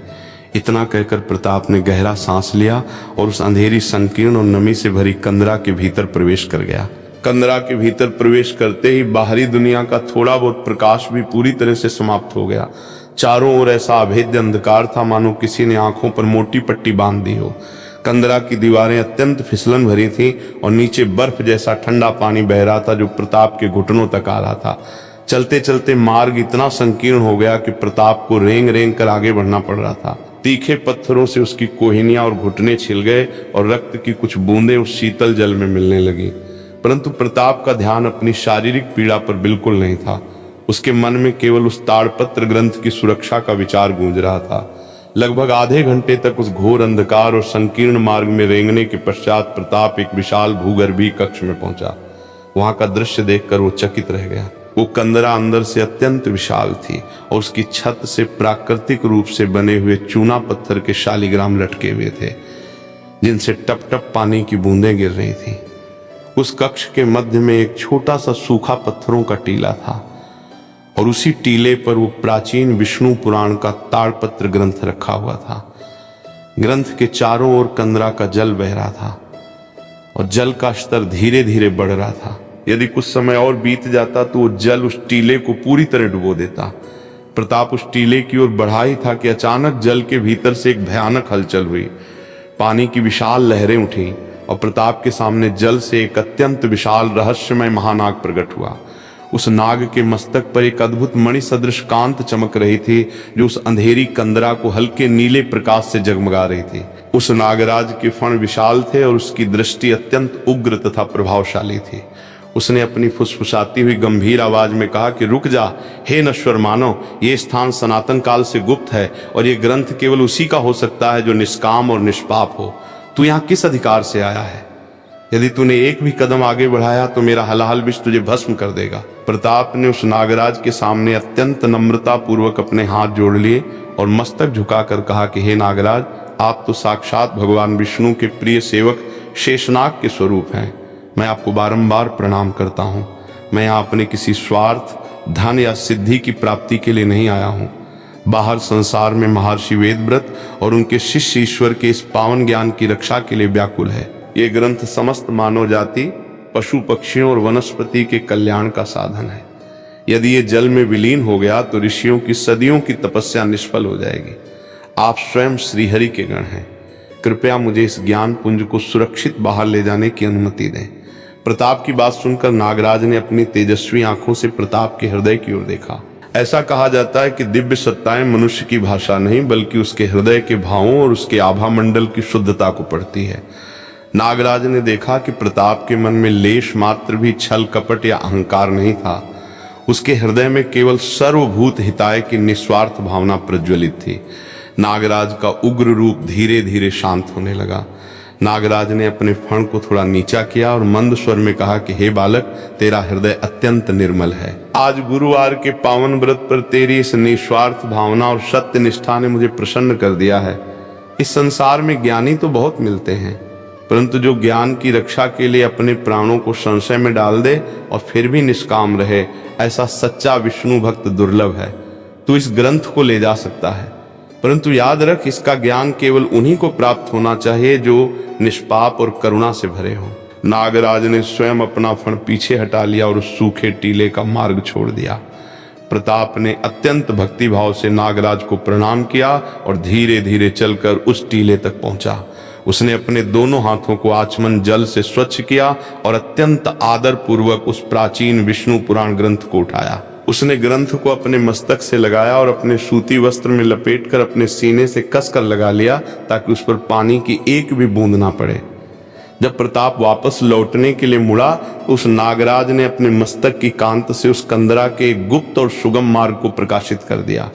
इतना कहकर प्रताप ने गहरा सांस लिया और उस अंधेरी, संकीर्ण और नमी से भरी कंदरा के भीतर प्रवेश कर गया। कंदरा के भीतर प्रवेश करते ही बाहरी दुनिया का थोड़ा बहुत प्रकाश भी पूरी तरह से समाप्त हो गया। चारों ओर ऐसा अभेद्य अंधकार था मानो किसी ने आंखों पर मोटी पट्टी बांध दी हो। कंदरा की दीवारें अत्यंत फिसलन भरी थीं और नीचे बर्फ जैसा ठंडा पानी बह रहा था जो प्रताप के घुटनों तक आ रहा था। चलते चलते मार्ग इतना संकीर्ण हो गया कि प्रताप को रेंग रेंग कर आगे बढ़ना पड़ रहा था। तीखे पत्थरों से उसकी कोहिनियां और घुटने छिल गए और रक्त की कुछ बूंदें उस शीतल जल में मिलने लगी। परंतु प्रताप का ध्यान अपनी शारीरिक पीड़ा पर बिल्कुल नहीं था। उसके मन में केवल उस ताड़पत्र ग्रंथ की सुरक्षा का विचार गूंज रहा था। लगभग आधे घंटे तक उस घोर अंधकार और संकीर्ण मार्ग में रेंगने के पश्चात प्रताप एक विशाल भूगर्भीय कक्ष में पहुंचा। वहां का दृश्य देखकर वो चकित रह गया। वो कंदरा अंदर से अत्यंत विशाल थी और उसकी छत से प्राकृतिक रूप से बने हुए चूना पत्थर के शालिग्राम लटके हुए थे, जिनसे टप टप पानी की बूंदें गिर रही थी। उस कक्ष के मध्य में एक छोटा सा सूखा पत्थरों का टीला था और उसी टीले पर वो प्राचीन विष्णु पुराण का ताड़पत्र ग्रंथ रखा हुआ था। ग्रंथ के चारों ओर कंदरा का जल बह रहा था और जल का स्तर धीरे धीरे बढ़ रहा था। यदि कुछ समय और बीत जाता तो वो जल उस टीले को पूरी तरह डुबो देता। प्रताप उस टीले की ओर बढ़ा ही था कि अचानक जल के भीतर से एक भयानक हलचल हुई। पानी की विशाल लहरें उठी और प्रताप के सामने जल से एक अत्यंत विशाल रहस्यमय महानाग प्रकट हुआ। उस नाग के मस्तक पर एक अद्भुत मणि सदृश कांत चमक रही थी, जो उस अंधेरी कंदरा को हल्के नीले प्रकाश से जगमगा रही थी। उस नागराज के फण विशाल थे और उसकी दृष्टि अत्यंत उग्र तथा प्रभावशाली थी। उसने अपनी फुसफुसाती हुई गंभीर आवाज में कहा कि रुक जा हे नश्वर मानव, ये स्थान सनातन काल से गुप्त है और ये ग्रंथ केवल उसी का हो सकता है जो निष्काम और निष्पाप हो। तू यहाँ किस अधिकार से आया है? यदि तूने एक भी कदम आगे बढ़ाया तो मेरा हलाहल विष तुझे भस्म कर देगा। प्रताप ने उस नागराज के सामने अत्यंत नम्रता पूर्वक अपने हाथ जोड़ लिए और मस्तक झुकाकर कहा कि हे नागराज, आप तो साक्षात भगवान विष्णु के प्रिय सेवक शेषनाग के स्वरूप हैं। मैं आपको बारंबार प्रणाम करता हूँ। मैं यहाँ अपने किसी स्वार्थ, धन या सिद्धि की प्राप्ति के लिए नहीं आया हूँ। बाहर संसार में महर्षि वेदव्रत और उनके शिष्य ईश्वर के इस पावन ज्ञान की रक्षा के लिए व्याकुल है। ये ग्रंथ समस्त मानव जाति, पशु पक्षियों और वनस्पति के कल्याण का साधन है। यदि ये जल में विलीन हो गया तो ऋषियों की सदियों की तपस्या निष्फल हो जाएगी। आप स्वयं श्रीहरि के गण हैं। कृपया मुझे इस ज्ञान पुंज को सुरक्षित बाहर ले जाने की अनुमति दें। प्रताप की बात सुनकर नागराज ने अपनी तेजस्वी आंखों से प्रताप के हृदय की ओर देखा। ऐसा कहा जाता है कि दिव्य सत्ताएं मनुष्य की भाषा नहीं बल्कि उसके हृदय के भावों और उसके आभा मंडल की शुद्धता को पढ़ती है। नागराज ने देखा कि प्रताप के मन में लेश मात्र भी छल कपट या अहंकार नहीं था। उसके हृदय में केवल सर्वभूत हिताय की निस्वार्थ भावना प्रज्वलित थी। नागराज का उग्र रूप धीरे धीरे शांत होने लगा। नागराज ने अपने फण को थोड़ा नीचा किया और मंद स्वर में कहा कि हे बालक, तेरा हृदय अत्यंत निर्मल है। आज गुरुवार के पावन व्रत पर तेरी इस निस्वार्थ भावना और सत्य निष्ठा ने मुझे प्रसन्न कर दिया है। इस संसार में ज्ञानी तो बहुत मिलते हैं, परंतु जो ज्ञान की रक्षा के लिए अपने प्राणों को संशय में डाल दे और फिर भी निष्काम रहे, ऐसा सच्चा विष्णु भक्त दुर्लभ है। तू इस ग्रंथ को ले जा सकता है, परंतु याद रख, इसका ज्ञान केवल उन्हीं को प्राप्त होना चाहिए जो निष्पाप और करुणा से भरे हो। नागराज ने स्वयं अपना फण पीछे हटा लिया और उस सूखे टीले का मार्ग छोड़ दिया। प्रताप ने अत्यंत भक्तिभाव से नागराज को प्रणाम किया और धीरे धीरे चलकर उस टीले तक पहुंचा। उसने अपने दोनों हाथों को आचमन जल से स्वच्छ किया और अत्यंत आदर पूर्वक उस प्राचीन विष्णु पुराण ग्रंथ को उठाया। उसने ग्रंथ को अपने मस्तक से लगाया और अपने सूती वस्त्र में लपेटकर अपने सीने से कसकर लगा लिया ताकि उस पर पानी की एक भी बूंद ना पड़े। जब प्रताप वापस लौटने के लिए मुड़ा तो उस नागराज ने अपने मस्तक की कांत से उस कंदरा के गुप्त और सुगम मार्ग को प्रकाशित कर दिया।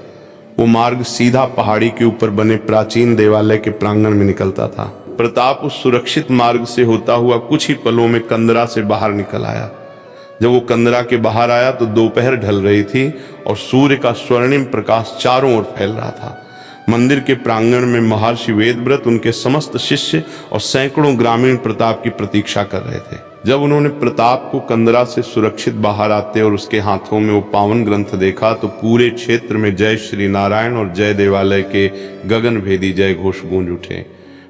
वो मार्ग सीधा पहाड़ी के ऊपर बने प्राचीन देवालय के प्रांगण में निकलता था। प्रताप उस सुरक्षित मार्ग से होता हुआ कुछ ही पलों में कंदरा से बाहर निकल आया। जब वो कंदरा के बाहर आया तो दोपहर ढल रही थी और सूर्य का स्वर्णिम प्रकाश चारों ओर फैल रहा था। मंदिर के प्रांगण में महर्षि वेदव्रत, उनके समस्त शिष्य और सैकड़ों ग्रामीण प्रताप की प्रतीक्षा कर रहे थे। जब उन्होंने प्रताप को कंदरा से सुरक्षित बाहर आते और उसके हाथों में वो पावन ग्रंथ देखा तो पूरे क्षेत्र में जय श्री नारायण और जय देवालय के गगन भेदी जय घोष गूंज उठे।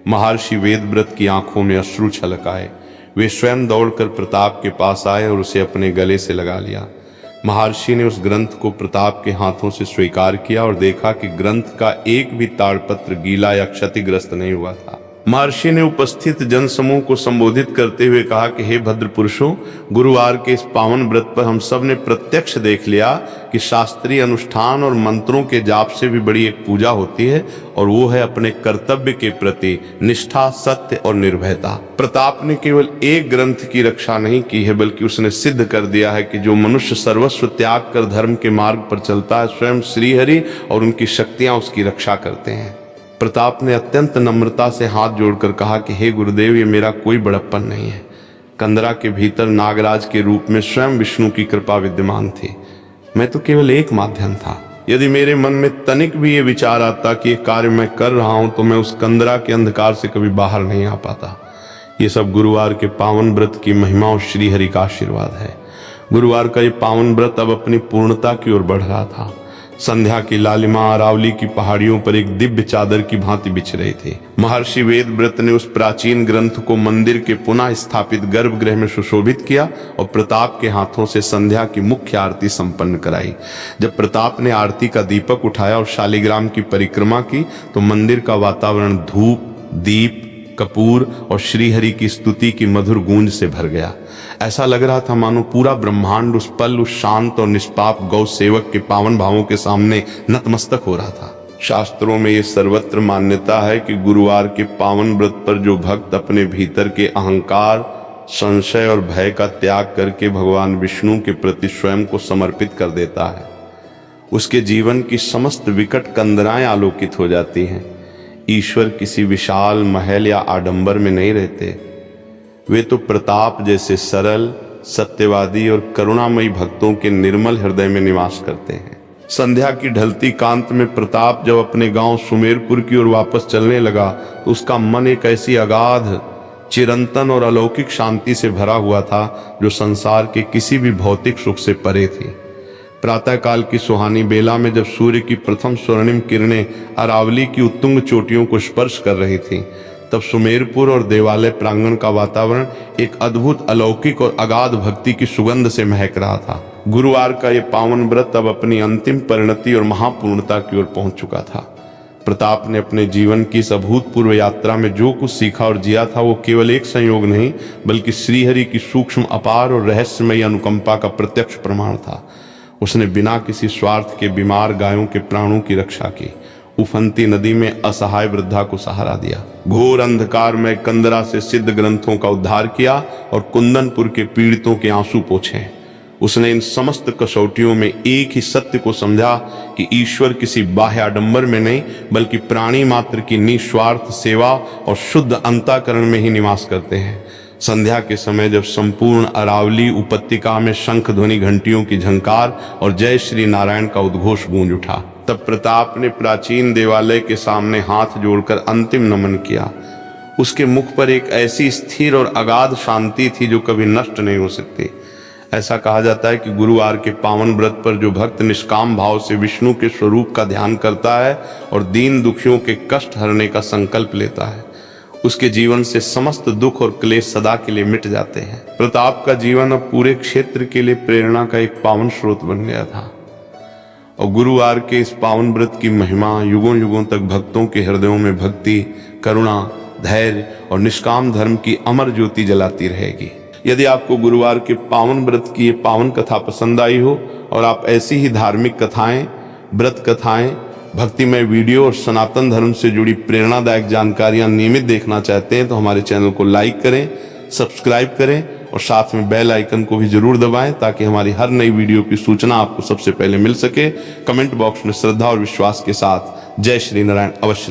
महर्षि वेदव्रत की आंखों में अश्रु छलक आए। वे स्वयं दौड़कर प्रताप के पास आए और उसे अपने गले से लगा लिया। महर्षि ने उस ग्रंथ को प्रताप के हाथों से स्वीकार किया और देखा कि ग्रंथ का एक भी ताड़पत्र गीला या क्षतिग्रस्त नहीं हुआ था। महर्षि ने उपस्थित जनसमूह को संबोधित करते हुए कहा कि हे भद्र पुरुषों, गुरुवार के इस पावन व्रत पर हम सब ने प्रत्यक्ष देख लिया कि शास्त्रीय अनुष्ठान और मंत्रों के जाप से भी बड़ी एक पूजा होती है और वो है अपने कर्तव्य के प्रति निष्ठा, सत्य और निर्भयता। प्रताप ने केवल एक ग्रंथ की रक्षा नहीं की है बल्कि उसने सिद्ध कर दिया है कि जो मनुष्य सर्वस्व त्याग कर धर्म के मार्ग पर चलता है, स्वयं श्रीहरि और उनकी शक्तियां उसकी रक्षा करते हैं। प्रताप ने अत्यंत नम्रता से हाथ जोड़कर कहा कि हे गुरुदेव, ये मेरा कोई बड़प्पन नहीं है। कंदरा के भीतर नागराज के रूप में स्वयं विष्णु की कृपा विद्यमान थी। मैं तो केवल एक माध्यम था। यदि मेरे मन में तनिक भी ये विचार आता कि ये कार्य मैं कर रहा हूं तो मैं उस कंदरा के अंधकार से कभी बाहर नहीं आ पाता। ये सब गुरुवार के पावन व्रत की महिमा और श्रीहरि का आशीर्वाद है। गुरुवार का ये पावन व्रत अब अपनी पूर्णता की ओर बढ़ रहा था। संध्या की लालिमा अरावली की पहाड़ियों पर एक दिव्य चादर की भांति बिछ रही थी। महर्षि वेदव्रत ने उस प्राचीन ग्रंथ को मंदिर के पुनः स्थापित गर्भगृह में सुशोभित किया और प्रताप के हाथों से संध्या की मुख्य आरती संपन्न कराई। जब प्रताप ने आरती का दीपक उठाया और शालिग्राम की परिक्रमा की तो मंदिर का वातावरण धूप, दीप, कपूर और श्रीहरि की स्तुति की मधुर गूंज से भर गया। ऐसा लग रहा था मानो पूरा ब्रह्मांड उस पल उस शांत और निष्पाप गौ सेवक के पावन भावों के सामने नतमस्तक हो रहा था। शास्त्रों में ये सर्वत्र मान्यता है कि गुरुवार के पावन व्रत पर जो भक्त अपने भीतर के अहंकार, संशय और भय का त्याग करके भगवान विष्णु के प्रति स्वयं को समर्पित कर देता है, उसके जीवन की समस्त विकट कंदराएं आलोकित हो जाती हैं। ईश्वर किसी विशाल महल या आडंबर में नहीं रहते, वे तो प्रताप जैसे सरल, सत्यवादी और करुणामयी भक्तों के निर्मल हृदय में निवास करते हैं। संध्या की ढलती कांत में प्रताप जब अपने गांव सुमेरपुर की ओर वापस चलने लगा तो उसका मन एक ऐसी अगाध, चिरंतन और अलौकिक शांति से भरा हुआ था जो संसार के किसी भी भौतिक सुख से परे थी। प्रातःकाल की सुहानी बेला में जब सूर्य की प्रथम स्वर्णिम किरणें अरावली की उत्तुंग चोटियों को स्पर्श कर रही थीं, तब सुमेरपुर और देवालय प्रांगण का वातावरण एक अद्भुत, अलौकिक और अगाध भक्ति की सुगंध से महक रहा था। गुरुवार का ये पावन व्रत अब अपनी अंतिम परिणति और महापूर्णता की ओर पहुंच चुका था। प्रताप ने अपने जीवन की इस अभूतपूर्व यात्रा में जो कुछ सीखा और जिया था वो केवल एक संयोग नहीं बल्कि श्रीहरि की सूक्ष्म, अपार और रहस्यमयी अनुकंपा का प्रत्यक्ष प्रमाण था। उसने बिना किसी स्वार्थ के बीमार गायों के प्राणों की रक्षा की, उफनती नदी में असहाय वृद्धा को सहारा दिया, घोर अंधकार में कंदरा से सिद्ध ग्रंथों का उद्धार किया और कुंदनपुर के पीड़ितों के आंसू पोंछे। उसने इन समस्त कसौटियों में एक ही सत्य को समझा कि ईश्वर किसी बाह्य आडंबर में नहीं बल्कि प्राणी मात्र की निस्वार्थ सेवा और शुद्ध अंतःकरण में ही निवास करते हैं। संध्या के समय जब संपूर्ण अरावली उपत्यका में शंख ध्वनि, घंटियों की झंकार और जय श्री नारायण का उद्घोष गूंज उठा, तब प्रताप ने प्राचीन देवालय के सामने हाथ जोड़कर अंतिम नमन किया। उसके मुख पर एक ऐसी स्थिर और अगाध शांति थी जो कभी नष्ट नहीं हो सकती। ऐसा कहा जाता है कि गुरुवार के पावन व्रत पर जो भक्त निष्काम भाव से विष्णु के स्वरूप का ध्यान करता है और दीन दुखियों के कष्ट हरने का संकल्प लेता है, उसके जीवन से समस्त दुख और क्लेश सदा के लिए मिट जाते हैं। प्रताप का जीवन अब पूरे क्षेत्र के लिए प्रेरणा का एक पावन स्रोत बन गया था और गुरुवार के इस पावन व्रत की महिमा युगों युगों तक भक्तों के हृदयों में भक्ति, करुणा, धैर्य और निष्काम धर्म की अमर ज्योति जलाती रहेगी। यदि आपको गुरुवार के पावन व्रत की ये पावन कथा पसंद आई हो और आप ऐसी ही धार्मिक कथाएं, व्रत कथाएं, भक्तिमय वीडियो और सनातन धर्म से जुड़ी प्रेरणादायक जानकारियां नियमित देखना चाहते हैं तो हमारे चैनल को लाइक करें, सब्सक्राइब करें और साथ में बेल आइकन को भी जरूर दबाएं ताकि हमारी हर नई वीडियो की सूचना आपको सबसे पहले मिल सके। कमेंट बॉक्स में श्रद्धा और विश्वास के साथ जय श्री नारायण अवश्य लिखें।